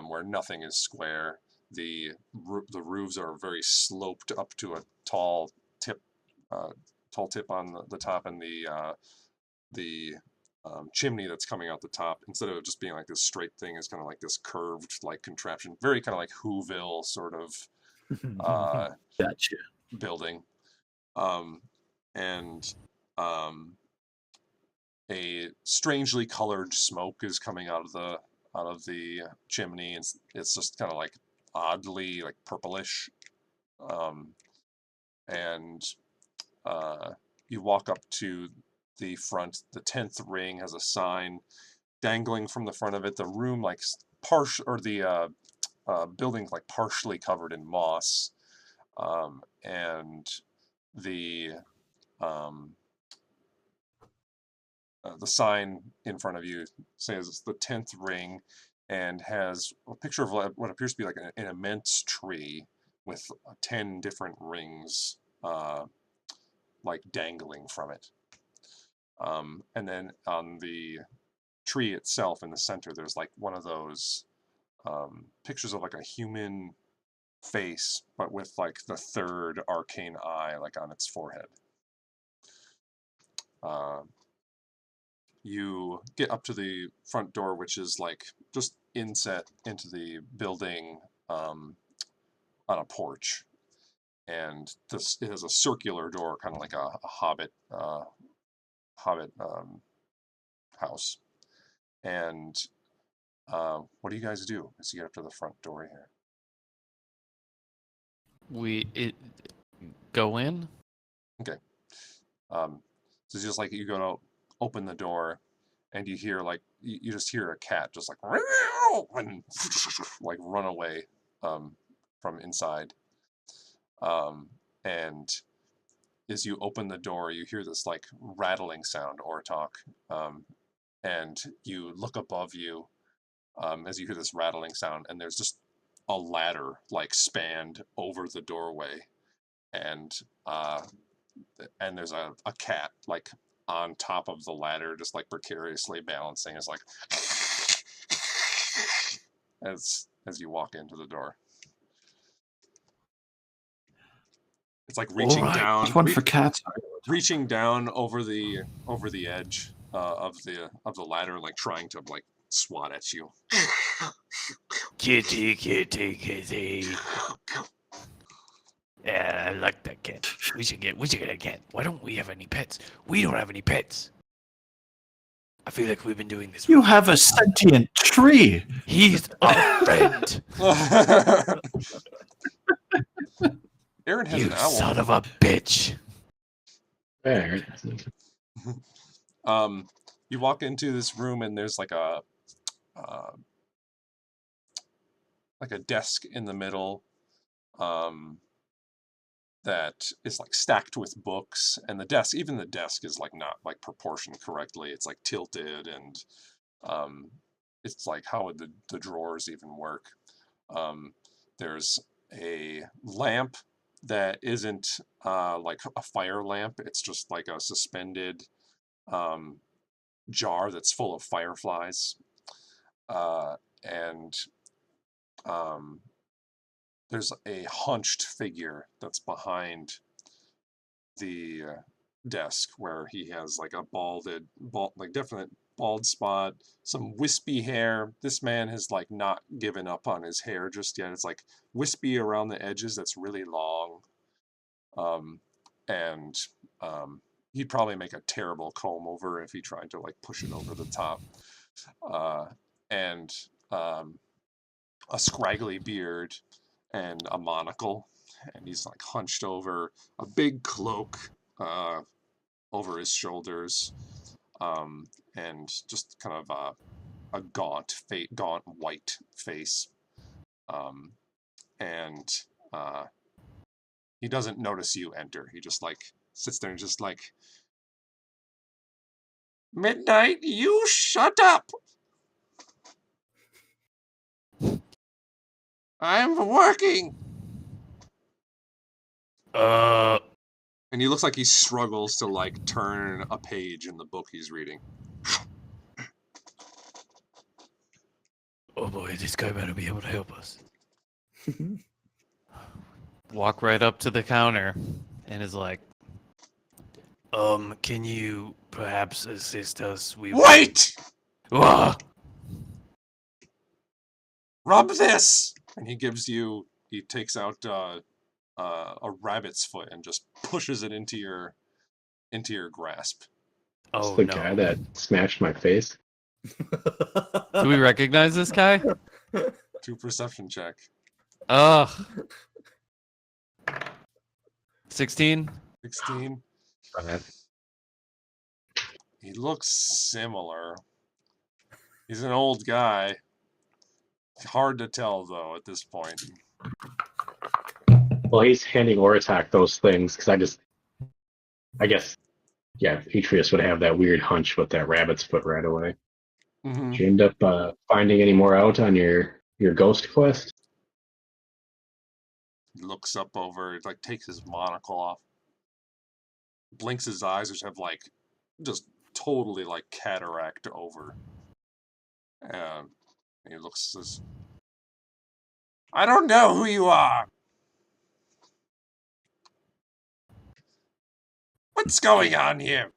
where nothing is square. The roofs are very sloped up to a tall tip on the top, and the chimney that's coming out the top, instead of just being like this straight thing, is kind of like this curved like contraption, very kind of like Whoville sort of Gotcha. building. And a strangely colored smoke is coming out of the chimney. It's just kind of like oddly like purplish. And you walk up to the front. The 10th ring has a sign dangling from the front of it. The room like the building's like partially covered in moss, and the sign in front of you says it's the 10th ring, and has a picture of what appears to be like an immense tree with 10 different rings like dangling from it. And then on the tree itself in the center, there's like one of those pictures of like a human face, but with like the third arcane eye like on its forehead. You get up to the front door, which is like just inset into the building on a porch. and this it has a circular door, kind of like a hobbit house. And what do you guys do as you get up to the front door here? Go in. So it's just like you go to open the door, and you hear like you just hear a cat just like and like run away from inside. And as you open the door, you hear this like rattling sound, Ortok, and you look above you as you hear this rattling sound, and there's just a ladder like spanned over the doorway, and there's a cat like on top of the ladder, just like precariously balancing. It's like as you walk into the door. It's like reaching down. There's one for cats. Reaching down over the edge of the ladder, like trying to like swat at you. Kitty, kitty, kitty. Yeah, I like that cat. We should get a cat. Why don't we have any pets? We don't have any pets. I feel like we've been doing this. You have a sentient tree. He's a friend. Aaron has You an owl. son of a bitch. Alright. You walk into this room, and there's like a desk in the middle that is like stacked with books, and the desk is like not like proportioned correctly. It's like tilted, and it's like, how would the drawers even work? There's a lamp that isn't like a fire lamp. It's just like a suspended jar that's full of fireflies, and there's a hunched figure that's behind the desk, where he has like a definite bald spot, some wispy hair. This man has like not given up on his hair just yet. It's like wispy around the edges that's really long. And he'd probably make a terrible comb over if he tried to like push it over the top. And a scraggly beard and a monocle, and he's like hunched over, a big cloak over his shoulders, and just kind of a gaunt white face, and he doesn't notice you enter. He just like sits there and just like, "Midnight, you shut up! I'm working!" And he looks like he struggles to like turn a page in the book he's reading. Oh boy, this guy better be able to help us. Walk right up to the counter, and is like, Can you perhaps assist us? Wait! Ah! Rub this! And he takes out a rabbit's foot and just pushes it into your grasp. Oh the no. guy that smashed my face. do we recognize this guy? 2 perception check. Ugh. 16. 16. He looks similar. He's an old guy. Hard to tell though at this point. Well, he's handing Oratak those things because I guess, yeah, Atreus would have that weird hunch with that rabbit's foot right away. Mm-hmm. Did you end up finding any more out on your ghost quest? He looks up over, like takes his monocle off, blinks his eyes, which have like just totally like cataract over. And he looks, says, "I don't know who you are. What's going on here?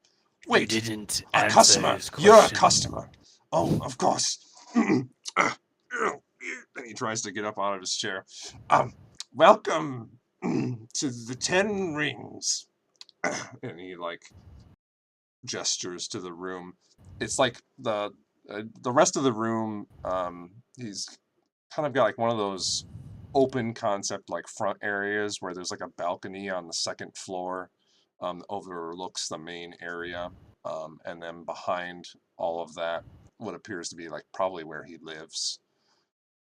You Wait, didn't a answer customer. his You're a question. customer. Oh, of course." And he tries to get up out of his chair. Welcome, to the 10 rings. And he like gestures to the room. It's like the rest of the room, he's kind of got like one of those open concept like front areas where there's like a balcony on the second floor, overlooks the main area, and then behind all of that, what appears to be like probably where he lives.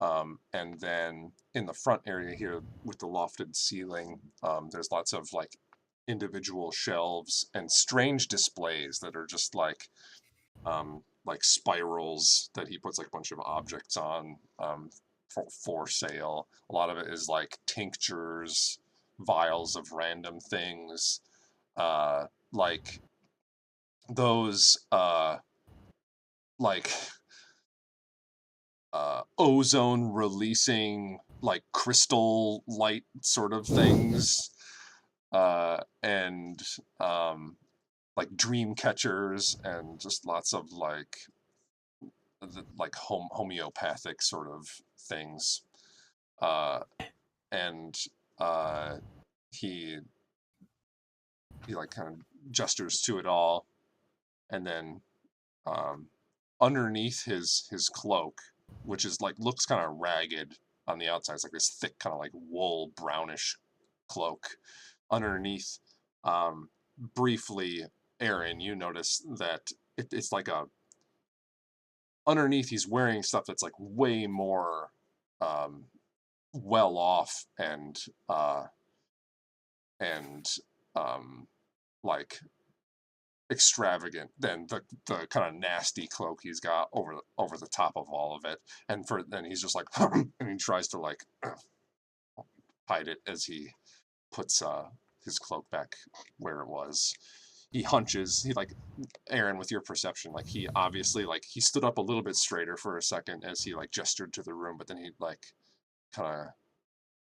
And then in the front area here with the lofted ceiling, there's lots of like individual shelves and strange displays that are just like spirals that he puts like a bunch of objects on, for sale. A lot of it is like tinctures, vials of random things, like those ozone releasing like crystal light sort of things, and like dream catchers, and just lots of like homeopathic sort of things, and he like kind of gestures to it all, and then underneath his cloak, which is like looks kind of ragged on the outside, it's like this thick kind of like wool brownish cloak. Underneath, briefly, Aaron, you notice that it's like a underneath he's wearing stuff that's like way more well off and like extravagant than the kind of nasty cloak he's got over the top of all of it. And then he's just like and he tries to like hide it as he puts his cloak back where it was. He hunches. He like, Aaron, with your perception, like he obviously like he stood up a little bit straighter for a second as he like gestured to the room, but then he like kind of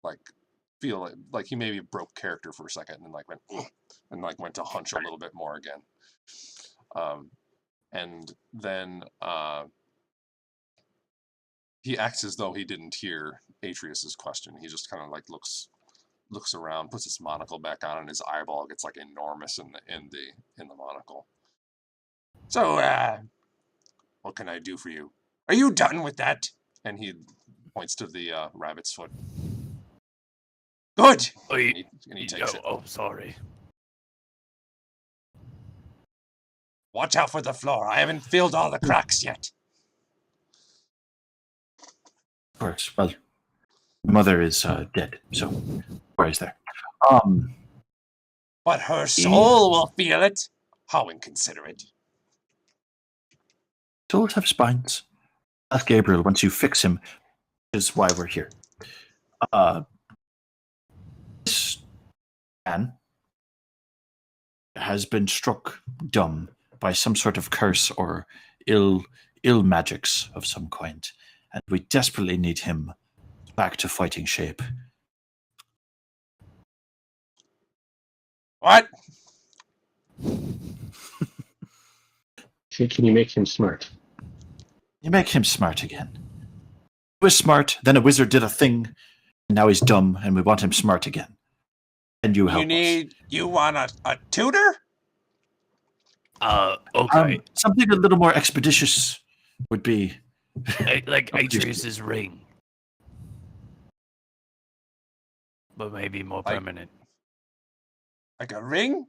like feel it, like he maybe broke character for a second and then like went and like went to hunch a little bit more again. And then he acts as though he didn't hear Atreus's question. He just kind of like looks around, puts his monocle back on, and his eyeball gets like enormous in the monocle. So, what can I do for you? Are you done with that? And he points to the rabbit's foot. Good. And he takes it. Oh, sorry. Watch out for the floor. I haven't filled all the cracks yet. Of course. Well, mother is dead, so where is there? But her soul will feel it. How inconsiderate. Souls have spines. Ask Gabriel once you fix him, is why we're here. This man has been struck dumb by some sort of curse or ill magics of some kind, and we desperately need him back to fighting shape. What? Can you make him smart? You make him smart again. He was smart, then a wizard did a thing, and now he's dumb, and we want him smart again. And you help us. You want a tutor? Okay. Something a little more expeditious would be... like Atreus's ring. But maybe more permanent. Like a ring?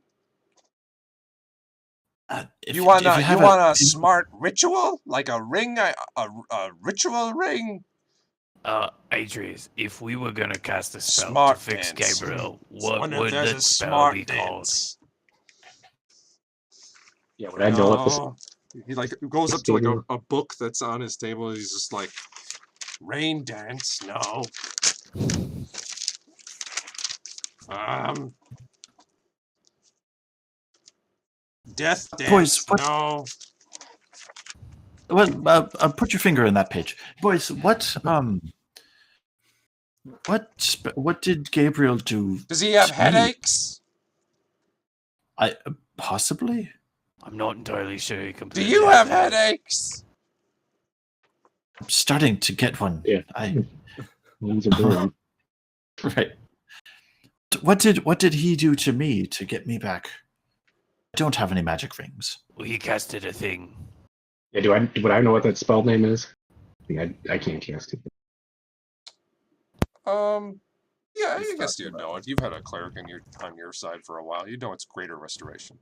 If You want a a smart ritual? Like a ring? A ritual ring? Atreus, if we were gonna cast a spell Smart to fix dance. Gabriel, what Wonder if would there's the a spell smart be called? dance. Yeah, would I know what this? Oh. He like goes up to like a book that's on his table, and he's just like, rain dance? No. Death dance? Boys, what- No. Well, put your finger in that page, boys. What did Gabriel do? Does he have to me? headaches? Possibly. I'm not entirely sure he Do completely. you have headaches? I'm starting to get one. Yeah. He's a burn. Right. What did he do to me to get me back? I don't have any magic rings. We casted a thing. Yeah, would I know what that spell name is? I can't cast it. Yeah, I guess you'd know it. You've had a cleric on your side for a while. You know it's Greater Restoration.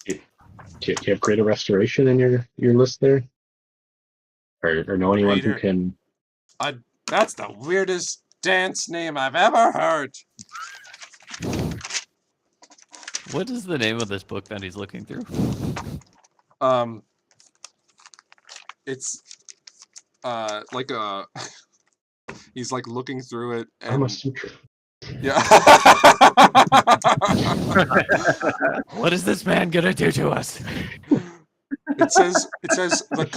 Do you have Greater Restoration in your list there? Or know anyone who Greater- can? That's the weirdest dance name I've ever heard. What is the name of this book that he's looking through? It's like a. He's like looking through it, Kama and Sutra. yeah. What is this man gonna do to us? It says the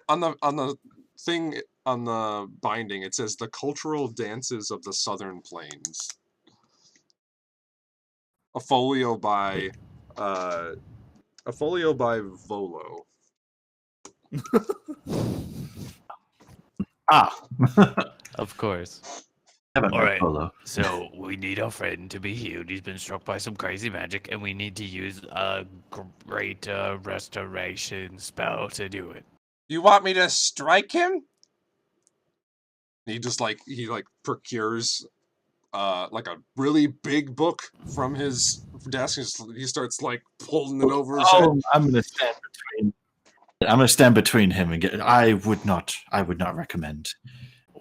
on the thing on the binding. It says the cultural dances of the Southern Plains. A folio by Volo. Of course. Haven't All met right. Polo. So we need our friend to be healed. He's been struck by some crazy magic, and we need to use a great restoration spell to do it. You want me to strike him? He procures like a really big book from his desk. He starts like pulling it over his head. Oh, I'm gonna stand between him and get. I would not recommend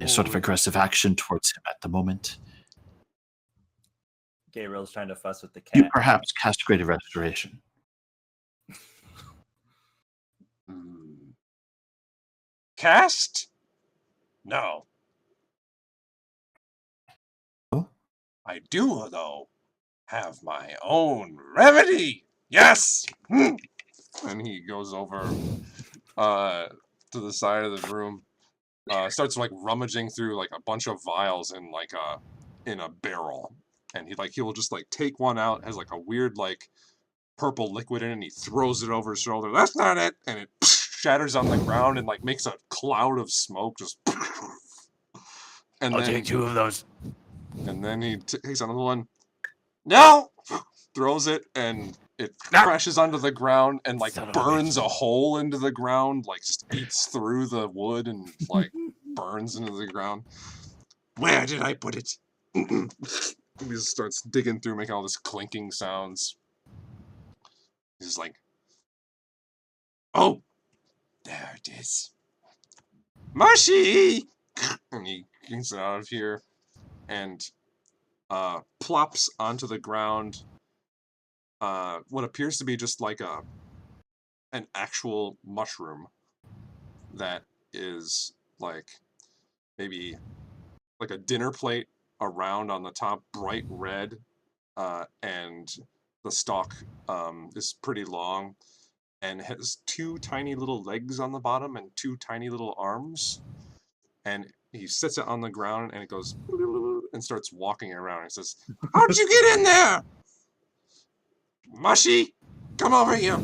a sort of aggressive action towards him at the moment. Gabriel's trying to fuss with the You cat. perhaps cast Greater Restoration. Cast? No. Oh? I do, though, have my own remedy. Yes. And he goes over to the side of the room, starts like rummaging through like a bunch of vials in like in a barrel, and he will just like take one out, has like a weird like purple liquid in it, and he throws it over his shoulder. That's not it, and it shatters on the ground and like makes a cloud of smoke. Just and I'll then take 2 of those. and then he takes another one. No, throws it, and it crashes onto the ground and like Son of a burns a hole into the ground, like just eats through the wood and like burns into the ground. Where did I put it? He just starts digging through, making all this clinking sounds. He's like, oh, there it is. Mushy! And he gets it out of here and plops onto the ground what appears to be just like an actual mushroom that is like maybe like a dinner plate around on the top, bright red, and the stalk is pretty long and has 2 tiny little legs on the bottom and 2 tiny little arms, and he sits it on the ground and it goes and starts walking around and says, how'd you get in there? Mushy, come over here.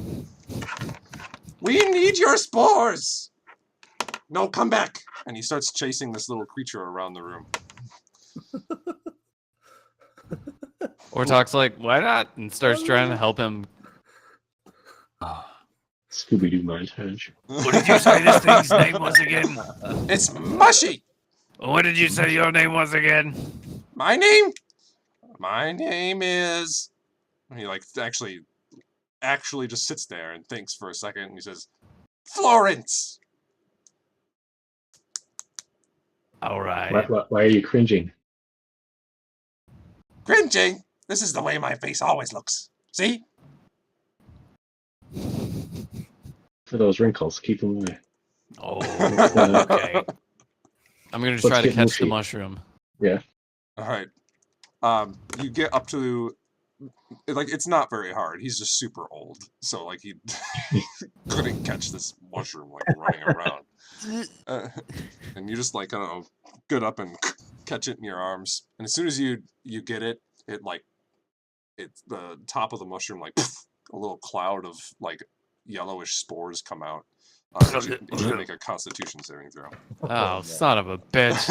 We need your spores. No, come back. And he starts chasing this little creature around the room. Ortok's like, why not? And starts trying to help him. Scooby-Doo montage. What did you say this thing's name was again? It's Mushy. What did you say your name was again? My name? My name is... He like actually just sits there and thinks for a second, and he says, Florence. All right. Why are you cringing? Cringing? This is the way my face always looks. See? For those wrinkles, keep them away. Oh, okay. I'm gonna Let's try to get catch mushy. the mushroom. Yeah. All right. You get up to... Like, it's not very hard. He's just super old. So, like, he couldn't catch this mushroom, like, running around. And you just, like, kind of get up and catch it in your arms. And as soon as you get it, it's the top of the mushroom, like, a little cloud of, like, yellowish spores come out. You should make a Constitution saving throw. Oh, son of a bitch.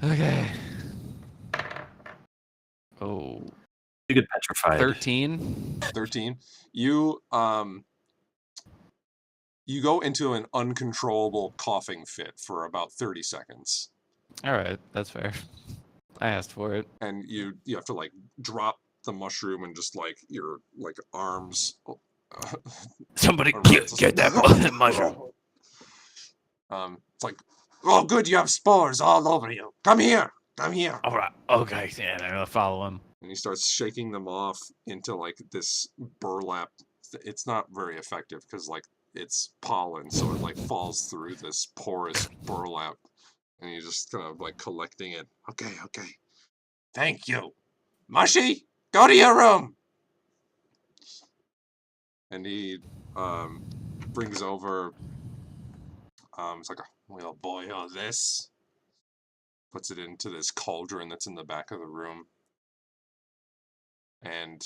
Okay. Oh, You get petrified. 13. 13. You you go into an uncontrollable coughing fit for about 30 seconds. All right, that's fair. I asked for it. And you have to like drop the mushroom and just like your like arms Somebody are get that mushroom. It's like, oh good, you have spores all over you. Come here. All right. Okay. Yeah, I'm gonna follow him. And he starts shaking them off into like this burlap. It's not very effective because like it's pollen, so it like falls through this porous burlap, and he's just kind of like collecting it. Okay. Thank you. Mushy, go to your room. And he brings over it's like, we'll boil this. Puts it into this cauldron that's in the back of the room. And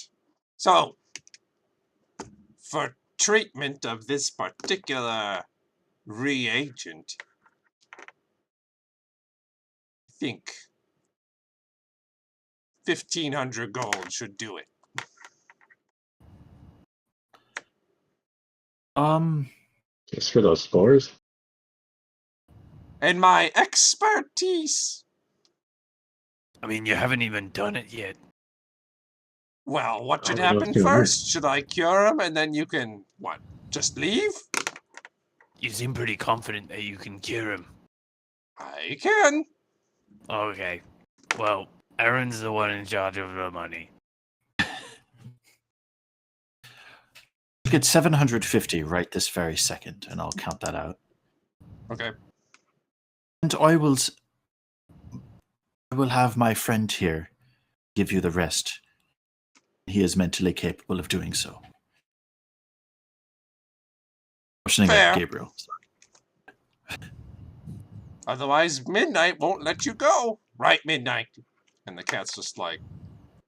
so, for treatment of this particular reagent, I think 1,500 gold should do it. Just for those spores. And my expertise. I mean, you haven't even done it yet. Well, what should Oh, those happen two first? Should I cure him and then you can, what, just leave? You seem pretty confident that you can cure him. I can. Okay. Well, Aaron's the one in charge of the money. Get 750 right this very second, and I'll count that out. Okay. And I will have my friend here give you the rest. He is mentally capable of doing so. Questioning Fair. at Gabriel. Otherwise, Midnight won't let you go. Right, Midnight. And the cat's just like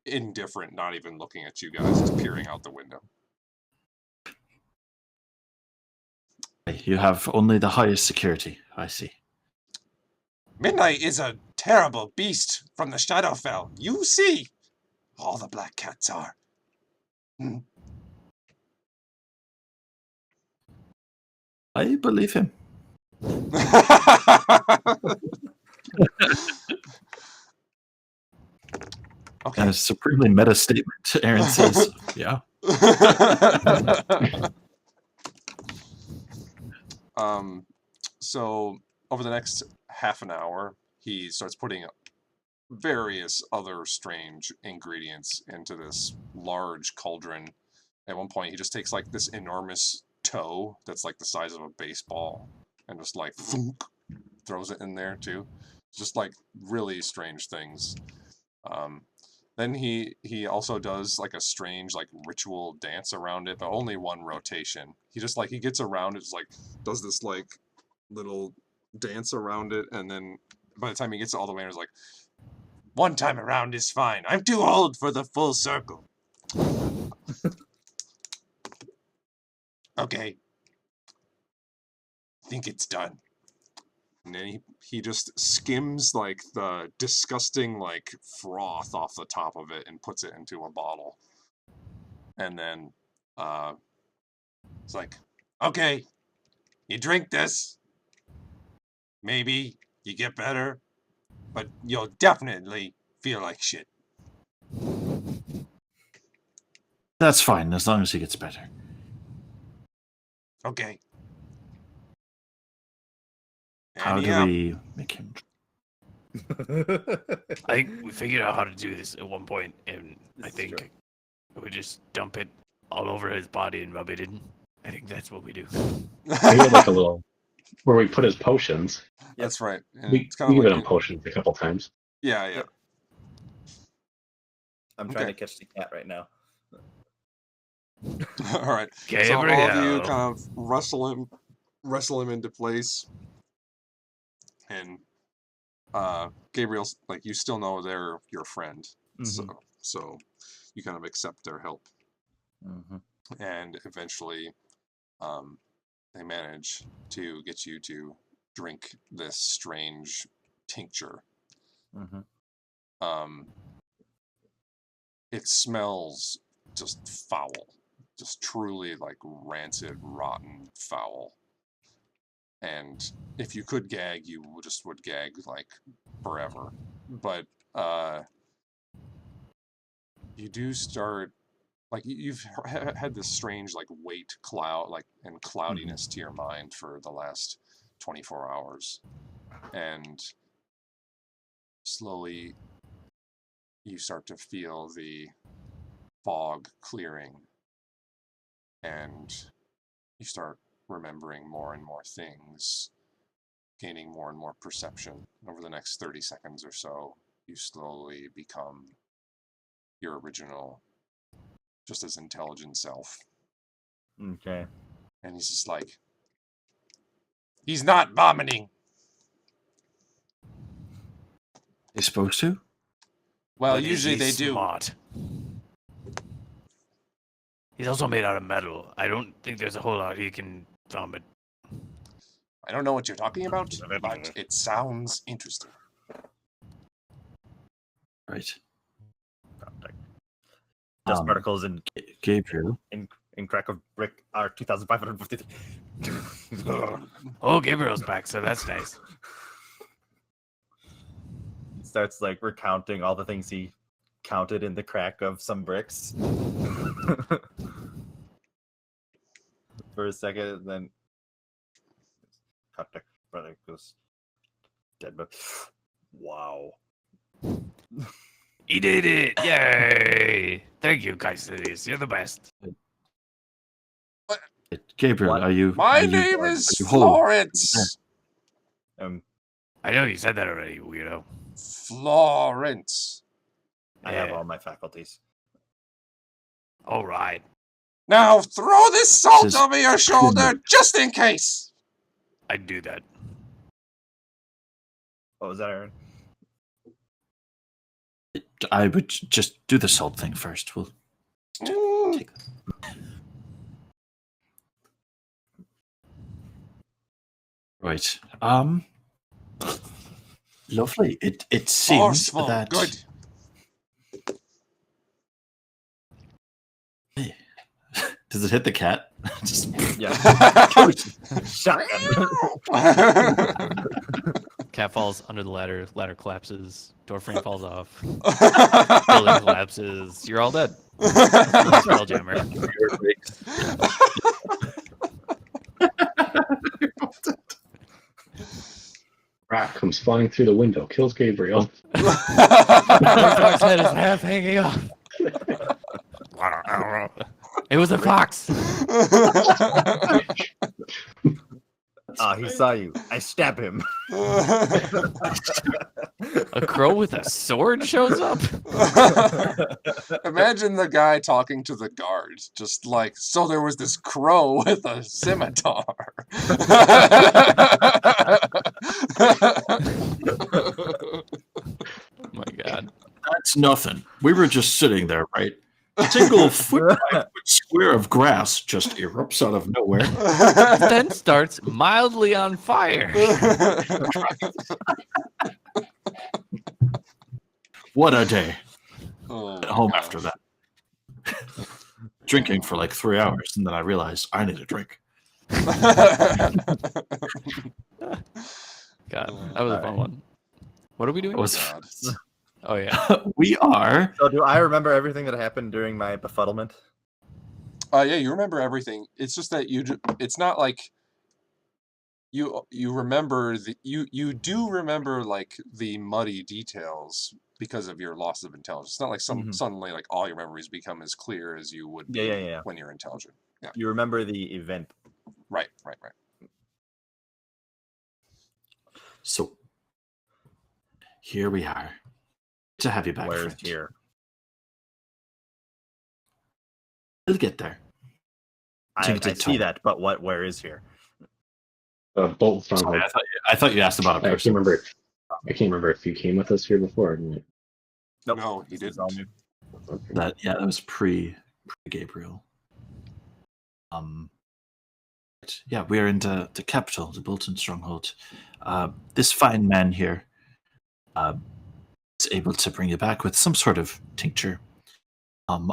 indifferent, not even looking at you guys, just peering out the window. You have only the highest security, I see. Midnight is a terrible beast from the Shadowfell. You see. All the black cats are. I believe him. Okay. And a supremely meta statement. Aaron says, yeah. So over the next half an hour, he starts putting various other strange ingredients into this large cauldron. At one point, he just takes like this enormous toe that's like the size of a baseball and just like thunk, throws it in there too. Just like really strange things. Then he also does like a strange like ritual dance around it, but only one rotation. He just like he gets around it, just like does this like little dance around it, and then by the time he gets all the way, he's like, one time around is fine. I'm too old for the full circle. Okay. I think it's done. And then he just skims like the disgusting like froth off the top of it and puts it into a bottle. And then it's like, okay, you drink this. Maybe you get better, but you'll definitely feel like shit. That's fine, as long as he gets better. Okay. How And do yeah, we make him... I think we figured out how to do this at one point, and I This is think true. we just dump it all over his body and rub it in. I think that's what we do. We had like a little where we put his potions. That's right. And We it's kind of given like him potions a couple times. yeah. Yep. I'm trying Okay. to catch the cat right now. All right. So all of you Gabriel. kind of wrestle him into place, and Gabriel's like, you still know they're your friend, so you kind of accept their help, and eventually, they manage to get you to drink this strange tincture. it smells just foul, just truly like rancid, rotten foul. And if you could gag, you just would gag like forever. But you do start, like, you've had this strange like weight cloud, like, and cloudiness to your mind for the last 24 hours, and slowly you start to feel the fog clearing, and you start remembering more and more things, gaining more and more perception. Over the next 30 seconds or so, you slowly become your original, just as intelligent self. Okay. And he's just like, he's not vomiting. He's supposed to? Well, But usually they he's do. smart. He's also made out of metal. I don't think there's a whole lot he can vomit. I don't know what you're talking about, but it sounds interesting. Right. Dust Um, particles in Gabriel. crack of brick are 2,553. Oh, Gabriel's back, so that's nice. He starts like recounting all the things he counted in the crack of some bricks. For a second, then contact brother goes dead. But wow. He did it! Yay! Thank you, Kaisilis. You're the best. Gabriel, What? are you? My are you- name are is you whole? Florence. I know you said that already, you weirdo. Florence. I have Yeah. all my faculties. All right. Now throw this salt This is over your shoulder criminal. just in case. I'd do that. What was that, Aaron? I would just do the salt thing first. We'll Mm. take. Right. Lovely. It seems Forceful. that Good. Does it hit the cat? Just Yeah. Shotgun. Cat falls under the ladder. Ladder collapses. Door frame falls off. Building collapses. You're all dead. Spelljammer. Rat comes flying through the window, kills Gabriel. Fox's head is half hanging off. It was a fox. He saw you. I stab him. A crow with a sword shows up. Imagine the guy talking to the guard, just like, so there was this crow with a scimitar. Oh my god. That's nothing. We were just sitting there, right? A single foot by foot square of grass just erupts out of nowhere. Then starts mildly on fire. What a day. Oh, At home gosh. after that. Drinking for like 3 hours, and then I realized I need a drink. God, that was a fun one. What are we doing? It was God. Oh yeah. we are So do I remember everything that happened during my befuddlement? Yeah, you remember everything. It's just that it's not like you remember you do remember like the muddy details because of your loss of intelligence. It's not like suddenly like all your memories become as clear as you would be Yeah. when you're intelligent. Yeah. You remember the event. Right. so here we are. To have you back. Where's friend. here? We'll get there. I Take the see time. that, but where is here? Bolt Sorry, Stronghold. I thought you asked about a I can't person. remember. I can't remember if you came with us here before. Didn't you? Nope. No, he This is all didn't. new. Okay. That was pre Gabriel. Yeah, we are in the capital, the Bolton stronghold. This fine man here is able to bring you back with some sort of tincture.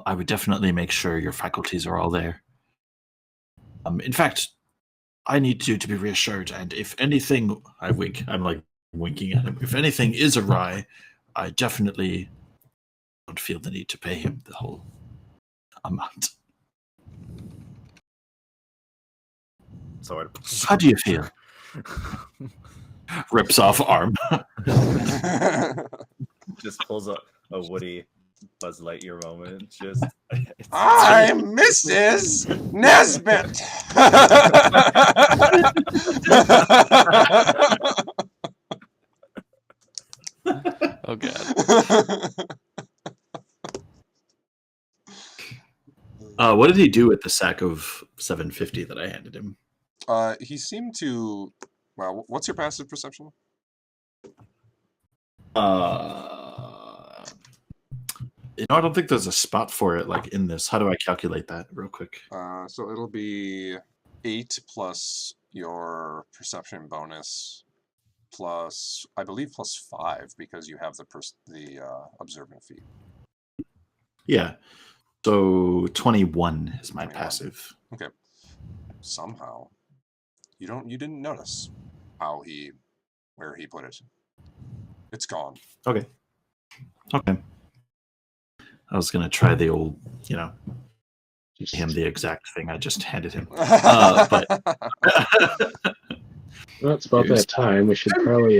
I would definitely make sure your faculties are all there. In fact, I need you to be reassured, and if anything, I wink. I'm like winking at him. If anything is awry, I definitely don't feel the need to pay him the whole amount. Sword. How do you feel? Rips off arm. Just pulls a Woody Buzz Lightyear moment. Just I'm Mrs. Nesbit. Oh god. What did he do with the sack of 750 that I handed him? He seemed to. Well, what's your passive perception? I don't think there's a spot for it like in this. How do I calculate that real quick? So it'll be 8 plus your perception bonus, plus I believe plus 5 because you have the observant feat. Yeah. So 21 is my 21. passive. Okay. Somehow, you didn't notice where he put it. It's gone. Okay. I was gonna try the old, him the exact thing I just handed him. But Well, it's about that time. We should probably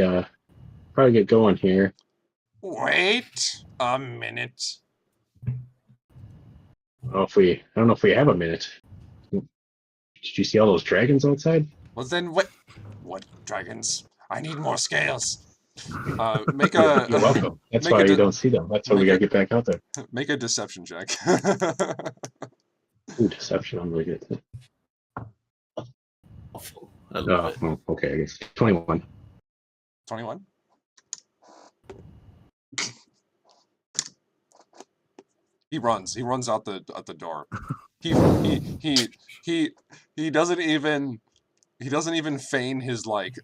get going here. Wait a minute. I don't know if we have a minute. Did you see all those dragons outside? Well then, what dragons? I need more scales. Make a. You're welcome. That's make why a you de- don't see them. That's why we gotta get back out there. Make a deception check. Ooh, deception. I'm really good at that. I love it. Oh, okay, I guess 21. 21. He runs out the door. He doesn't even feign his like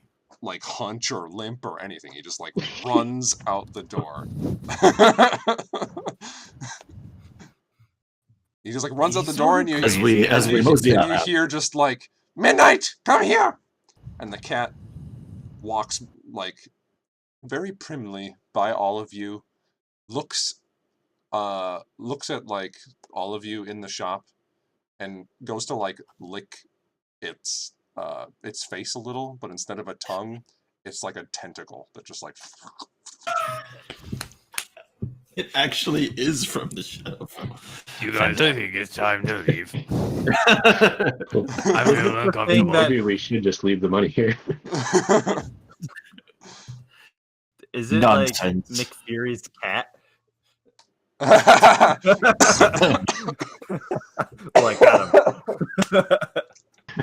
hunch or limp or anything. He just like runs out the door. He just like runs out the door, and you hear just like, "Midnight, come here!" And the cat walks like very primly by all of you, looks at like all of you in the shop, and goes to like lick its face a little, but instead of a tongue, it's like a tentacle that just like. It actually is from the show. You guys, I think it's time to leave. Cool. I feel uncomfortable. Maybe we should just leave the money here. is it Nonsense. like Nick Fury's cat? Oh, I got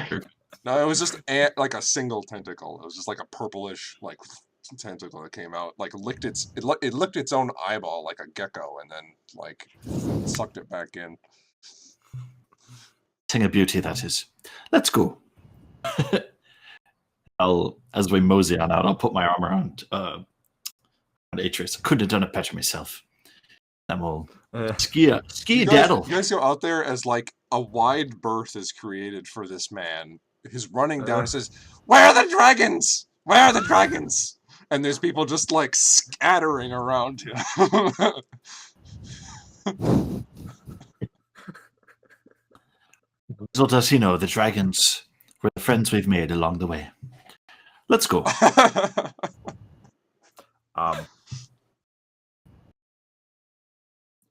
him. No, it was just like a single tentacle. It was just like a purplish like tentacle that came out, like it licked its own eyeball like a gecko, and then like sucked it back in. Thing of beauty, that is. Let's go. As we mosey on out, I'll put my arm around Atreus. I couldn't have done it better myself. Then we'll ski daddle. You guys go out there as like a wide berth is created for this man. He's running down and says, "Where are the dragons? Where are the dragons?" And there's people just like scattering around him. So does he know the dragons were the friends we've made along the way? Let's go.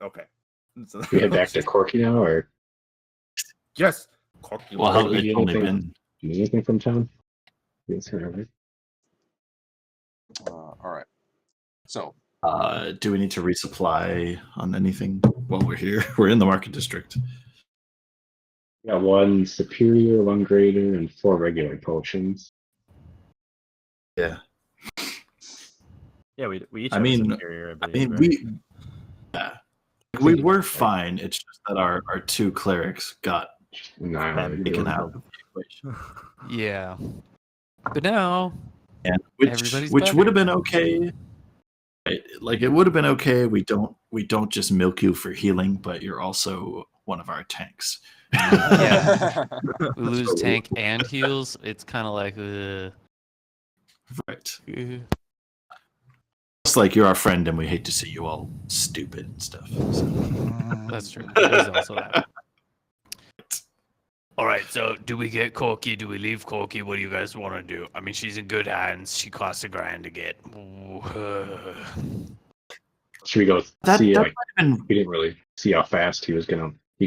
Okay. So, We head back to Corky now, or yes. Corky. Well, Did it's only anything- been. anything from town? Yes, right? All right. So Do we need to resupply on anything while we're here? We're in the market district. We got 1 superior, 1 greater, and 4 regular potions. Yeah. Yeah, we each I have a mean- superior, I believe, mean, we were fine. It's just that our 2 clerics got Nah, taken out of the equation. Yeah. But now, And Everybody's which would have better. been okay Like it would have been okay. We don't just milk you for healing, but you're also one of our tanks. Yeah. We lose tank and heals. It's kind of like, Right. It's like you're our friend, and we hate to see you all stupid and stuff. So. that's true. There's also that. All right, so do we get Corky? Do we leave Corky? What do you guys want to do? I mean, she's in good hands. She costs $1,000 to get. Should we go That see? might Like, have been we didn't really see how fast he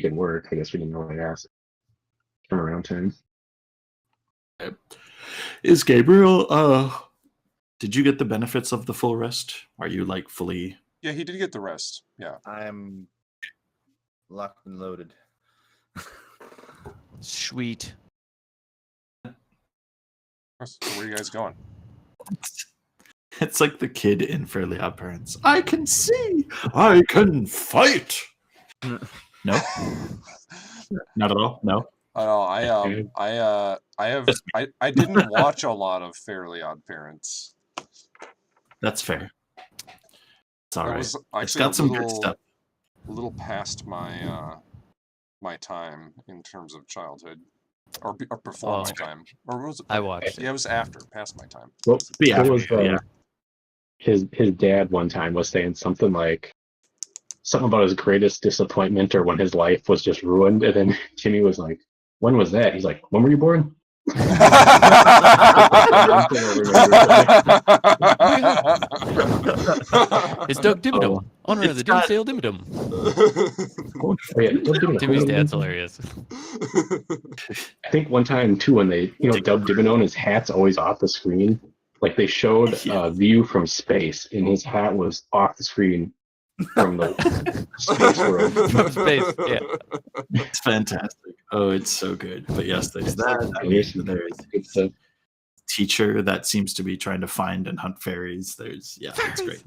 can work. I guess we didn't really ask. Turnaround time. Is Gabriel. Did you get the benefits of the full rest? Are you like fully? Yeah, he did get the rest. Yeah. I'm locked and loaded. Sweet. So where are you guys going? It's like the kid in Fairly Odd Parents. I can see. I can fight. No, not at all. No. I didn't watch a lot of Fairly Odd Parents. That's fair. It's all It right. was It's actually got some good stuff. a little past my my time in terms of childhood, or before Oh. my time, or was it? I watched Yeah, it. it was after, past my time. Well, Yeah, there was yeah. his dad one time was saying something about his greatest disappointment or when his life was just ruined, and then Timmy was like, "When was that?" He's like, "When were you born?" It's Doug Dimmadome, Oh, owner of it's the got- Doomsdale Dimmadome. Oh, yeah, don't give me Timmy's a- dad's hilarious. I think one time too, when they, dubbed Dimmadome, his hat's always off the screen. Like they showed a view from space, and his hat was off the screen from the space world. From space, yeah. It's fantastic. Oh, it's so good. But yes, there's that. I mean, There's there's good stuff. teacher that seems to be trying to find and hunt fairies. It's great.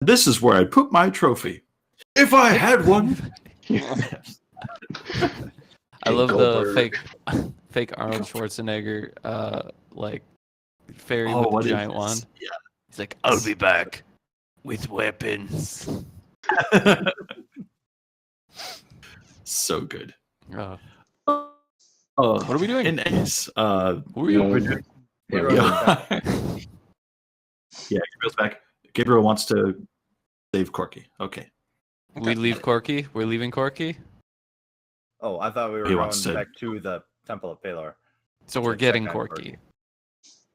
This is where I put my trophy. If I had one. I love the Goldberg. fake Arnold Schwarzenegger, like fairy Oh, with what the is giant this? wand. It's like, I'll be back with weapons. Yeah. So good. Oh, Oh, what are we doing? in Ace, Who are you? Yeah, We're we're- yeah. Yeah, Gabriel's back. Gabriel wants to save Corky. Okay. We leave Corky. We're leaving Corky. Oh, I thought we were He going wants to- back to the Temple of Palor. So we're Check getting on Corky.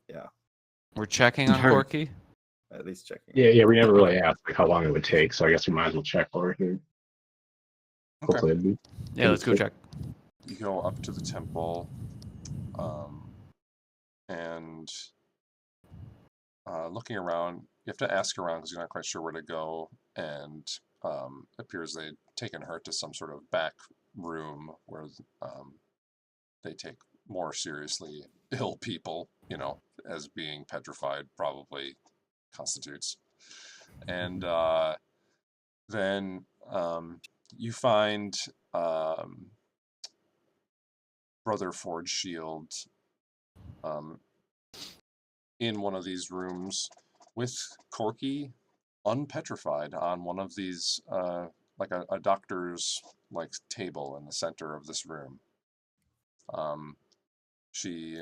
Yeah, We're checking on Heard. Corky. at least checking. yeah, we never really asked how long it would take, so I guess we might as well check for it here. Okay. Hopefully it'll be. Yeah, let's go check. You go up to the temple, and looking around, you have to ask around because you're not quite sure where to go, and it appears they'd taken her to some sort of back room where they take more seriously ill people, as being petrified probably constitutes. And then you find Brother Forge Shield in one of these rooms with Corky unpetrified on one of these like a doctor's table in the center of this room. She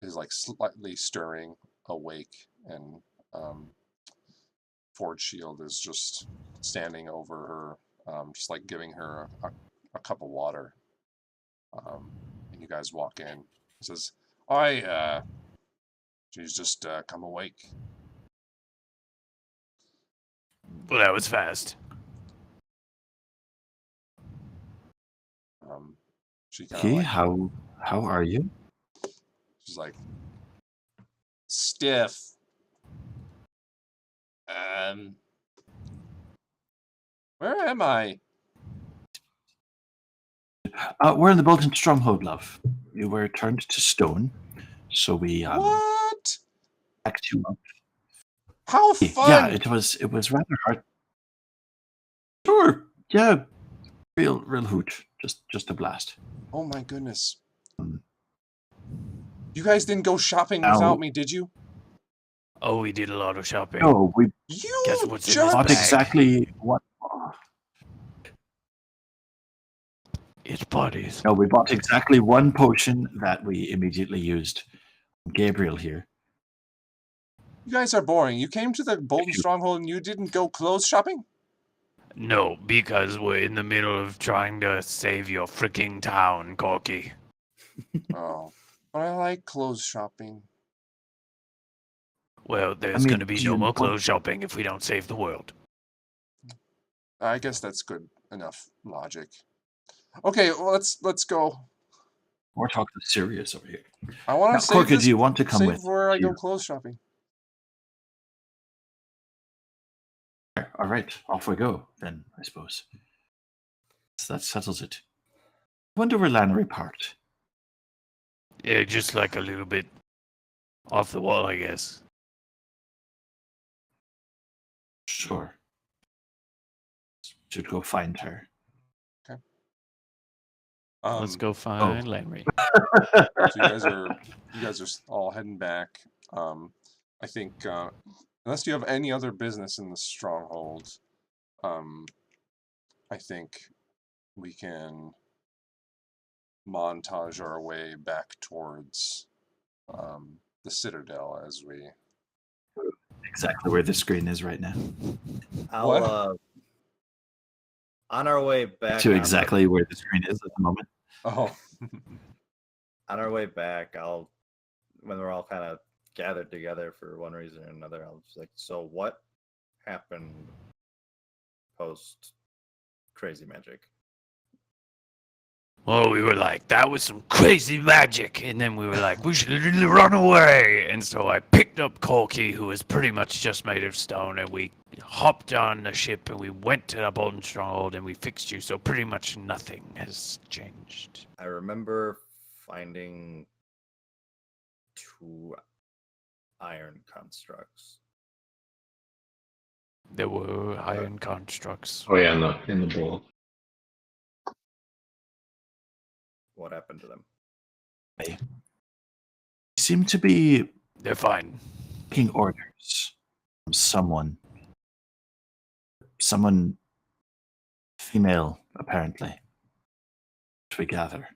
is slightly stirring awake, and Forge Shield is just standing over her, just giving her a cup of water. And you guys walk in. He says, she's just come awake. Well, that was fast. She kind Okay, of how are you? she's stiff. Where am I? We're in the Bolton Stronghold, love. You were turned to stone, so we What? backed you up. How fun! Yeah, it was rather hard. Sure, yeah, real hoot, just a blast. Oh my goodness. Um, You guys didn't go shopping Ow. without me, did you? Oh, we did a lot of shopping. No, we You Guess what's in this just bought bag? exactly what. It's bodies. No, we bought exactly one potion that we immediately used. Gabriel here. You guys are boring. You came to the Bolton Stronghold and you didn't go clothes shopping? No, because we're in the middle of trying to save your freaking town, Corky. Oh, but I like clothes shopping. Well, there's mean, going to be do no you more want- clothes shopping if we don't save the world. I guess that's good enough logic. Okay, well, let's go. We're talking serious over here. I want Now, to save Corky, this, do you want to come save with? where I go you? clothes shopping. All right, off we go then, I suppose. So that settles it. I wonder where Lannery parked. Yeah, just like a little bit off the wall, I guess. Sure. Should go find her. Let's go find Lamry. So you guys are all heading back. I think unless you have any other business in the stronghold, I think we can montage our way back towards the Citadel as we. Exactly where the screen is right now. I'll What? on our way back To on exactly where the screen is at the moment. Oh, on our way back, when we're all kind of gathered together for one reason or another, I'll just like, so what happened post crazy magic? Well, we were like, that was some crazy magic. And then we were like, we should run away. And so I picked up Corky, who was pretty much just made of stone, and we hopped on the ship and we went to the Bolton Stronghold and we fixed you. So pretty much nothing has changed. I remember finding 2 iron constructs. There were iron constructs. Oh yeah, in the bowl. What happened to them? They seem to be They're fine. taking orders from someone. Someone female, apparently. Which we gather.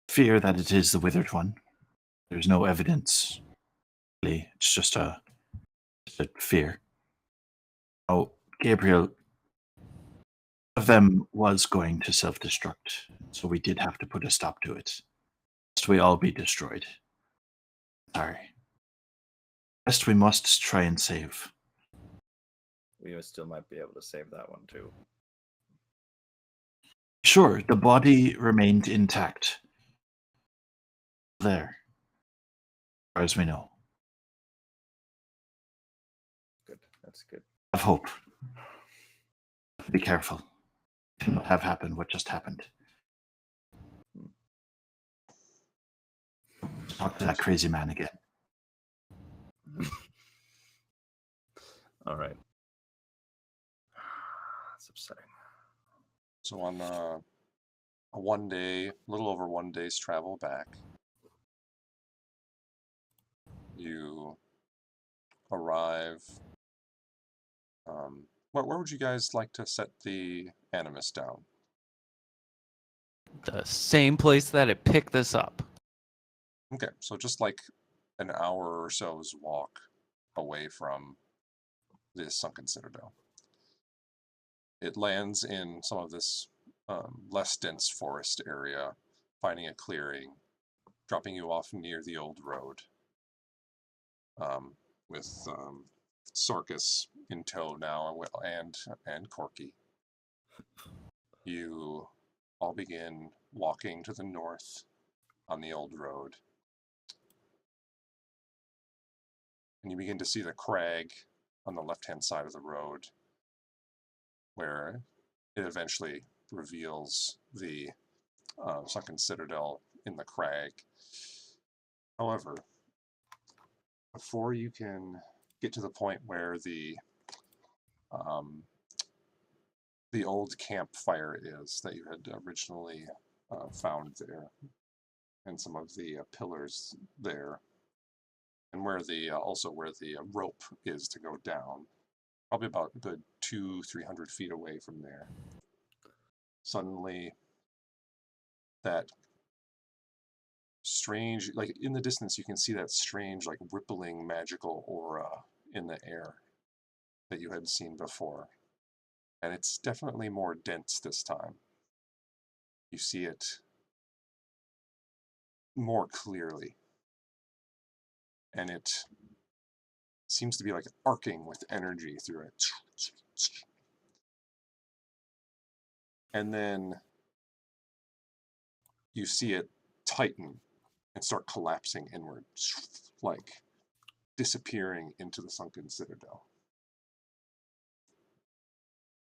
Fear that it is the withered one. There's no evidence. Really, it's just a fear. Oh, Gabriel, one of them was going to self-destruct, so we did have to put a stop to it. Lest we all be destroyed. Sorry. Best we must try and save. We still might be able to save that one too. Sure, the body remained intact. There. As far as we know. Good. That's good. Have hope. Be careful. Cannot have happened what just happened. Talk to that crazy man again. All right. That's upsetting. so on a little over 1 day's travel back, you arrive. Where would you guys like to set the Animus down? The same place that it picked this up. Okay, so just like an hour or so's walk away from this sunken citadel. It lands in some of this less dense forest area, finding a clearing, dropping you off near the old road, with Sarkis in tow now, and Corky. You all begin walking to the north on the old road. And you begin to see the crag on the left-hand side of the road, where it eventually reveals the sunken citadel in the crag. However, before you can get to the point where the old campfire is that you had originally found there, and some of the pillars there, and where the also where the rope is to go down, probably about a good 200-300 feet away from there. Suddenly, that strange, like in the distance, you can see that strange, like rippling magical aura in the air that you had seen before. And it's definitely more dense this time. You see it more clearly. And it seems to be like arcing with energy through it. And then you see it tighten and start collapsing inward, like disappearing into the sunken citadel.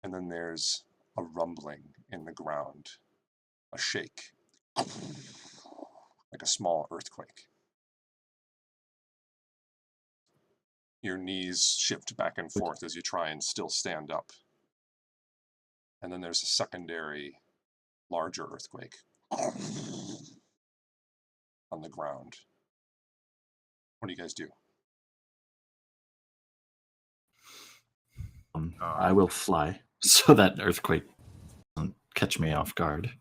And then there's a rumbling in the ground, a shake, like a small earthquake. Your knees shift back and forth as you try and still stand up. And then there's a secondary, larger earthquake on the ground. What do you guys do? I will fly so that earthquake doesn't catch me off guard.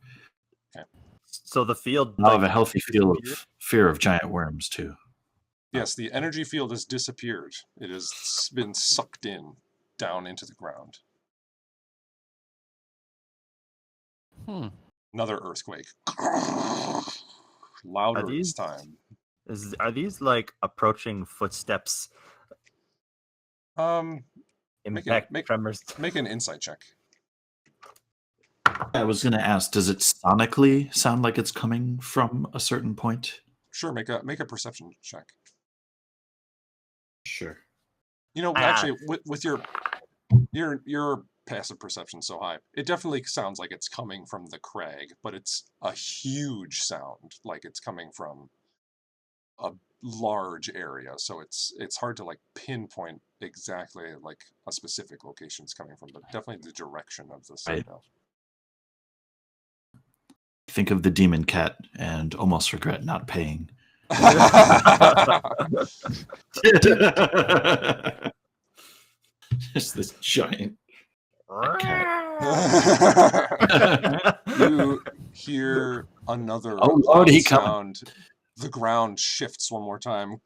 So the field. I have like, a healthy feel disappeared? of fear of giant worms too. Yes, the energy field has disappeared. It has been sucked in down into the ground. Another earthquake. Louder this these- time. Are these like approaching footsteps? Make Tremors. make an insight check. I was going to ask, does it sonically sound like it's coming from a certain point? Sure, make a perception check. Sure. You know, Ah. actually, with your passive perception so high, it definitely sounds like it's coming from the crag, but it's a huge sound, like it's coming from a large area. So it's hard to like pinpoint exactly like a specific location it's coming from, but definitely the direction of the citadel. Think of the demon cat and almost regret not paying. Just this giant cat. You hear another Oh, loud Lord, he coming. sound. The ground shifts one more time,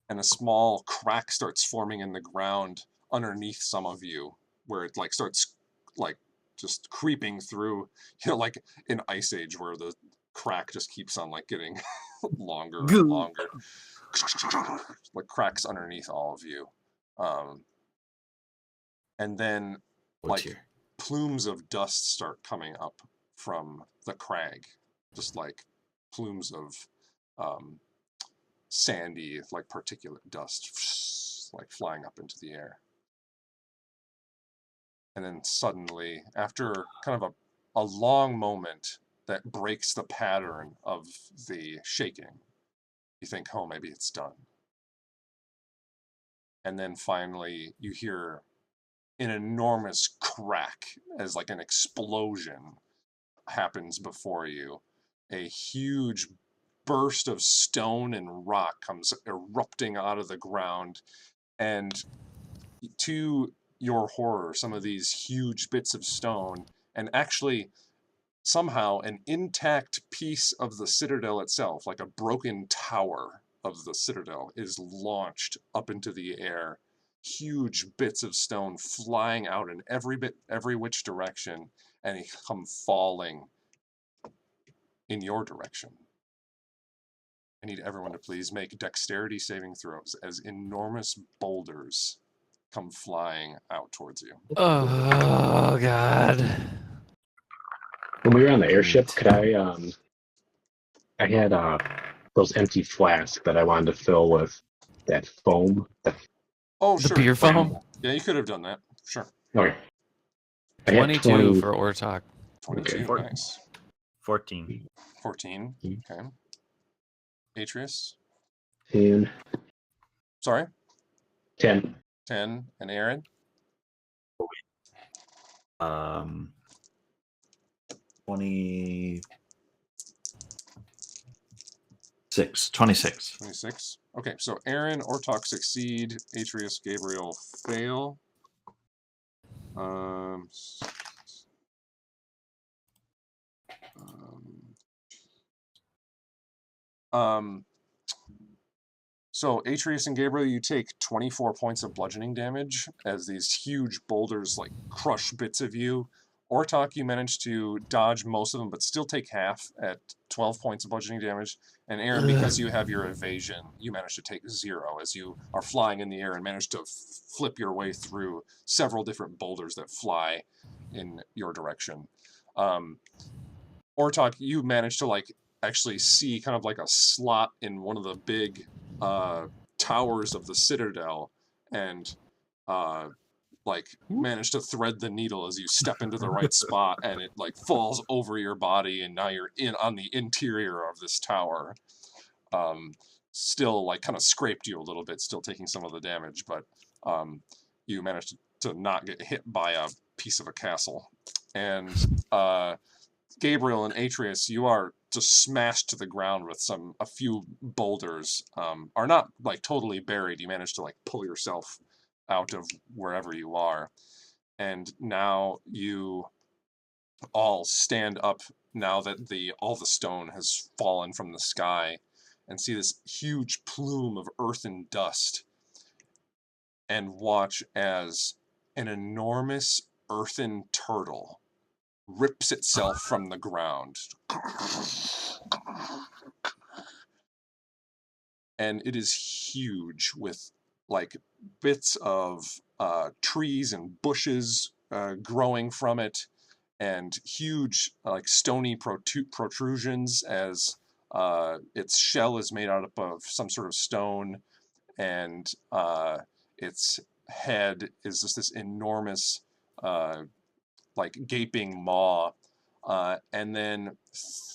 and a small crack starts forming in the ground underneath some of you, where it like starts like just creeping through, you know, like in Ice Age where the crack just keeps on like getting longer and longer. Like cracks underneath all of you. And then like plumes of dust start coming up from the crag, just like plumes of sandy, like particulate dust, like flying up into the air. And then suddenly, after kind of a long moment that breaks the pattern of the shaking, you think, oh, maybe it's done. And then finally, you hear an enormous crack as like an explosion happens before you. A huge burst of stone and rock comes erupting out of the ground, and to your horror, some of these huge bits of stone, and actually somehow an intact piece of the citadel itself, like a broken tower of the citadel, is launched up into the air. Huge bits of stone flying out in every which direction, and they come falling in your direction. I need everyone to please make dexterity saving throws as enormous boulders come flying out towards you. Oh God. When we were on the airship, could I had those empty flasks that I wanted to fill with that foam. Oh, The sure. beer foam. Yeah, you could have done that. Sure. Okay. I had 22 20 for Ortok. 22, Okay. nice. 14. 14, okay. Atreus, 10. sorry, 10. 10, and Aaron, 26. 26. 26. Okay, so Aaron, Ortok succeed, Atreus, Gabriel fail. Um, so Atreus and Gabriel, you take 24 points of bludgeoning damage as these huge boulders like crush bits of you. Ortok, you manage to dodge most of them, but still take half at 12 points of bludgeoning damage. And Aaron, because you have your evasion, you manage to take 0 as you are flying in the air and manage to flip your way through several different boulders that fly in your direction. Ortok, you manage to like actually see kind of like a slot in one of the big towers of the citadel, and like manage to thread the needle as you step into the right spot, and it like falls over your body, and now you're in on the interior of this tower. Still like kind of scraped you a little bit, still taking some of the damage, but you managed to not get hit by a piece of a castle. And Gabriel and Atreus, you are just smashed to the ground with a few boulders. Are not like totally buried. You managed to like pull yourself out of wherever you are, and now you all stand up now that all the stone has fallen from the sky, and see this huge plume of earth and dust, and watch as an enormous earthen turtle rips itself from the ground. And it is huge, with like bits of trees and bushes growing from it, and huge like stony protrusions as its shell is made out of some sort of stone, and its head is just this enormous like gaping maw, and then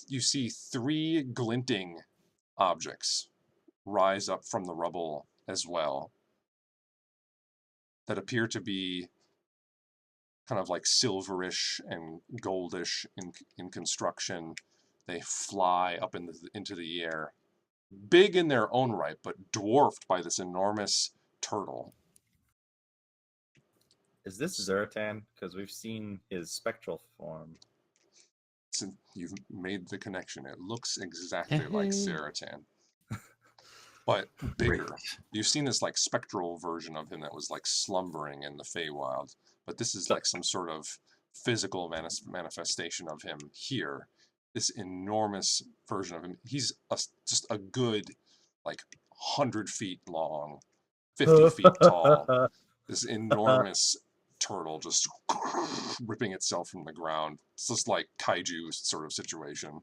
you see 3 glinting objects rise up from the rubble as well, that appear to be kind of like silverish and goldish in construction. They fly up into the air, big in their own right, but dwarfed by this enormous turtle. Is this Zeratan? Because we've seen his spectral form. So you've made the connection. It looks exactly like Zeratan, but bigger. You've seen this like spectral version of him that was like slumbering in the Feywild, but this is like some sort of physical manifestation of him here. This enormous version of him. He's just a good like 100 feet long, 50 feet tall. This enormous turtle just ripping itself from the ground. It's just like kaiju sort of situation.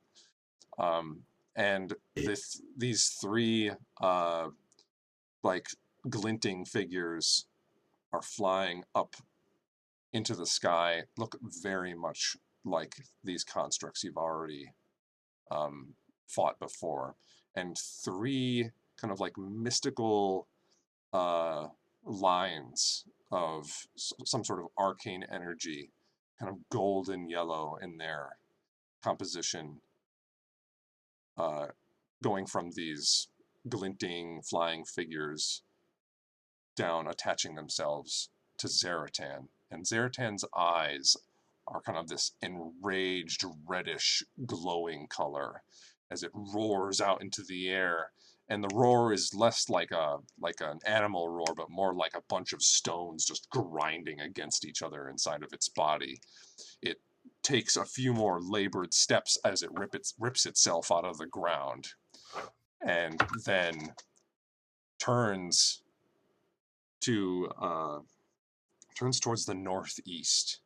And these 3 like glinting figures are flying up into the sky, look very much like these constructs you've already fought before, and 3 kind of like mystical lines of some sort of arcane energy, kind of golden yellow in their composition, going from these glinting flying figures down, attaching themselves to Zeratan. And Zeratan's eyes are kind of this enraged reddish glowing color as it roars out into the air. And the roar is less like an animal roar, but more like a bunch of stones just grinding against each other inside of its body. It takes a few more labored steps as it rips itself out of the ground, and then turns towards the northeast,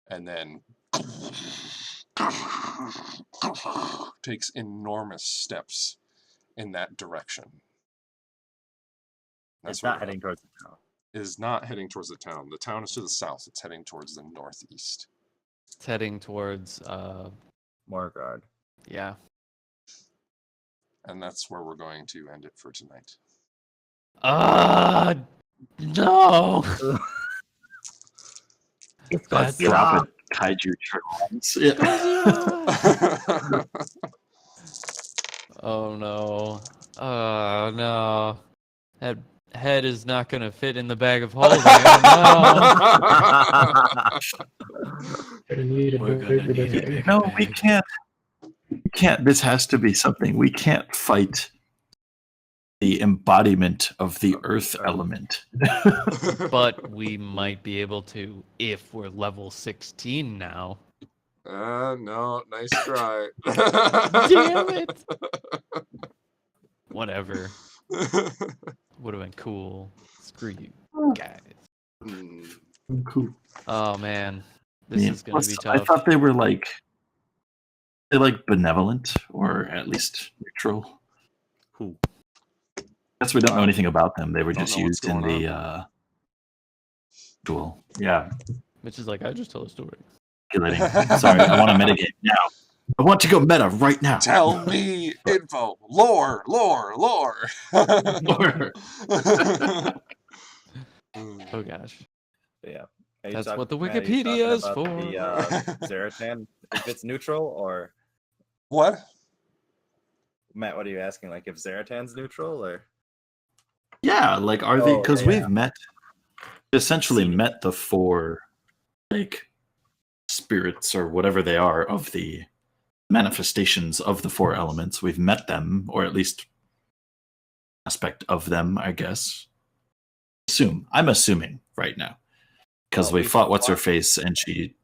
and then takes enormous steps in that direction. It's not heading towards the town. It is not heading towards the town. The town is to the south. It's heading towards the northeast. It's heading towards Morgard. yeah. And that's where we're going to end it for tonight. No. Let's drop it. Kaiju turtles. Yeah. Oh no. is not going to fit in the bag of holding. Oh, Gonna need a We're gonna bigger need a bag. bigger No, we bag. can't. We can't. This has to be something. We can't fight the embodiment of the earth element. But we might be able to if we're level 16 now. No, nice try. Damn it! Whatever. Would have been cool. Screw you, guys. Hmm. Cool. Oh man, this Yeah, is gonna be plus, tough. I thought they were like benevolent or at least neutral. Who? Guess we don't know anything about them. They were Don't just know what's used in going the duel. Yeah. Mitch is like, I just tell a story. Sorry, I want to mitigate now. I want to go meta right now. Tell me info. Lore. Lore. Oh gosh. Yeah. Are you That's talk- what the Matt, are you Wikipedia talking is about for. The Zaratan, if it's neutral, or What? Matt, what are you asking? Like if Zaratan's neutral, or Yeah, like are they? Oh, Because yeah, we've essentially met the four like spirits or whatever they are of the manifestations of the four elements. We've met them, or at least aspect of them, I guess. I'm assuming right now because Well, we we fought what's her fought- face, and she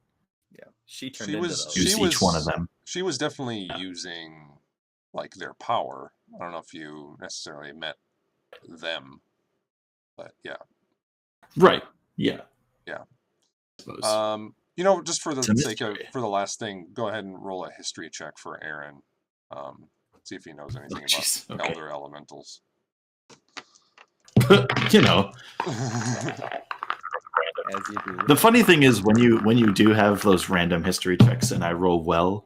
yeah, she turned She into was- those. she used each one of them. She was definitely using like their power. I don't know if you necessarily met them, but yeah. Right. Yeah. Yeah. I suppose. Just for the It's a sake of mystery. for the last thing, go ahead and roll a history check for Aaron. See if he knows anything about jeez, okay. elder elementals. You know, As you do. the funny thing is when you do have those random history checks and I roll well,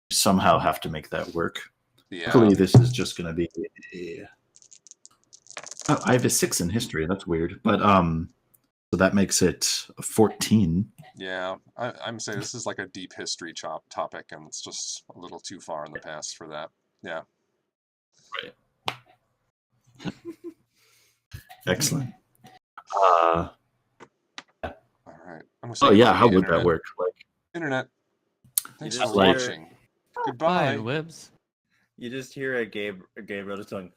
you somehow have to make that work. Yeah. Luckily, this is just going to be. Oh, I have a 6 in history. That's weird, but so that makes it a 14. Yeah, I'm saying this is like a deep history topic, and it's just a little too far in the past for that. Yeah. Excellent. All right. I'm gonna say Oh yeah, goodbye, how would that Internet. work? Like, Internet. Thanks just for like- watching. Bye, Goodbye. Webs. You just hear a Gabriel just going,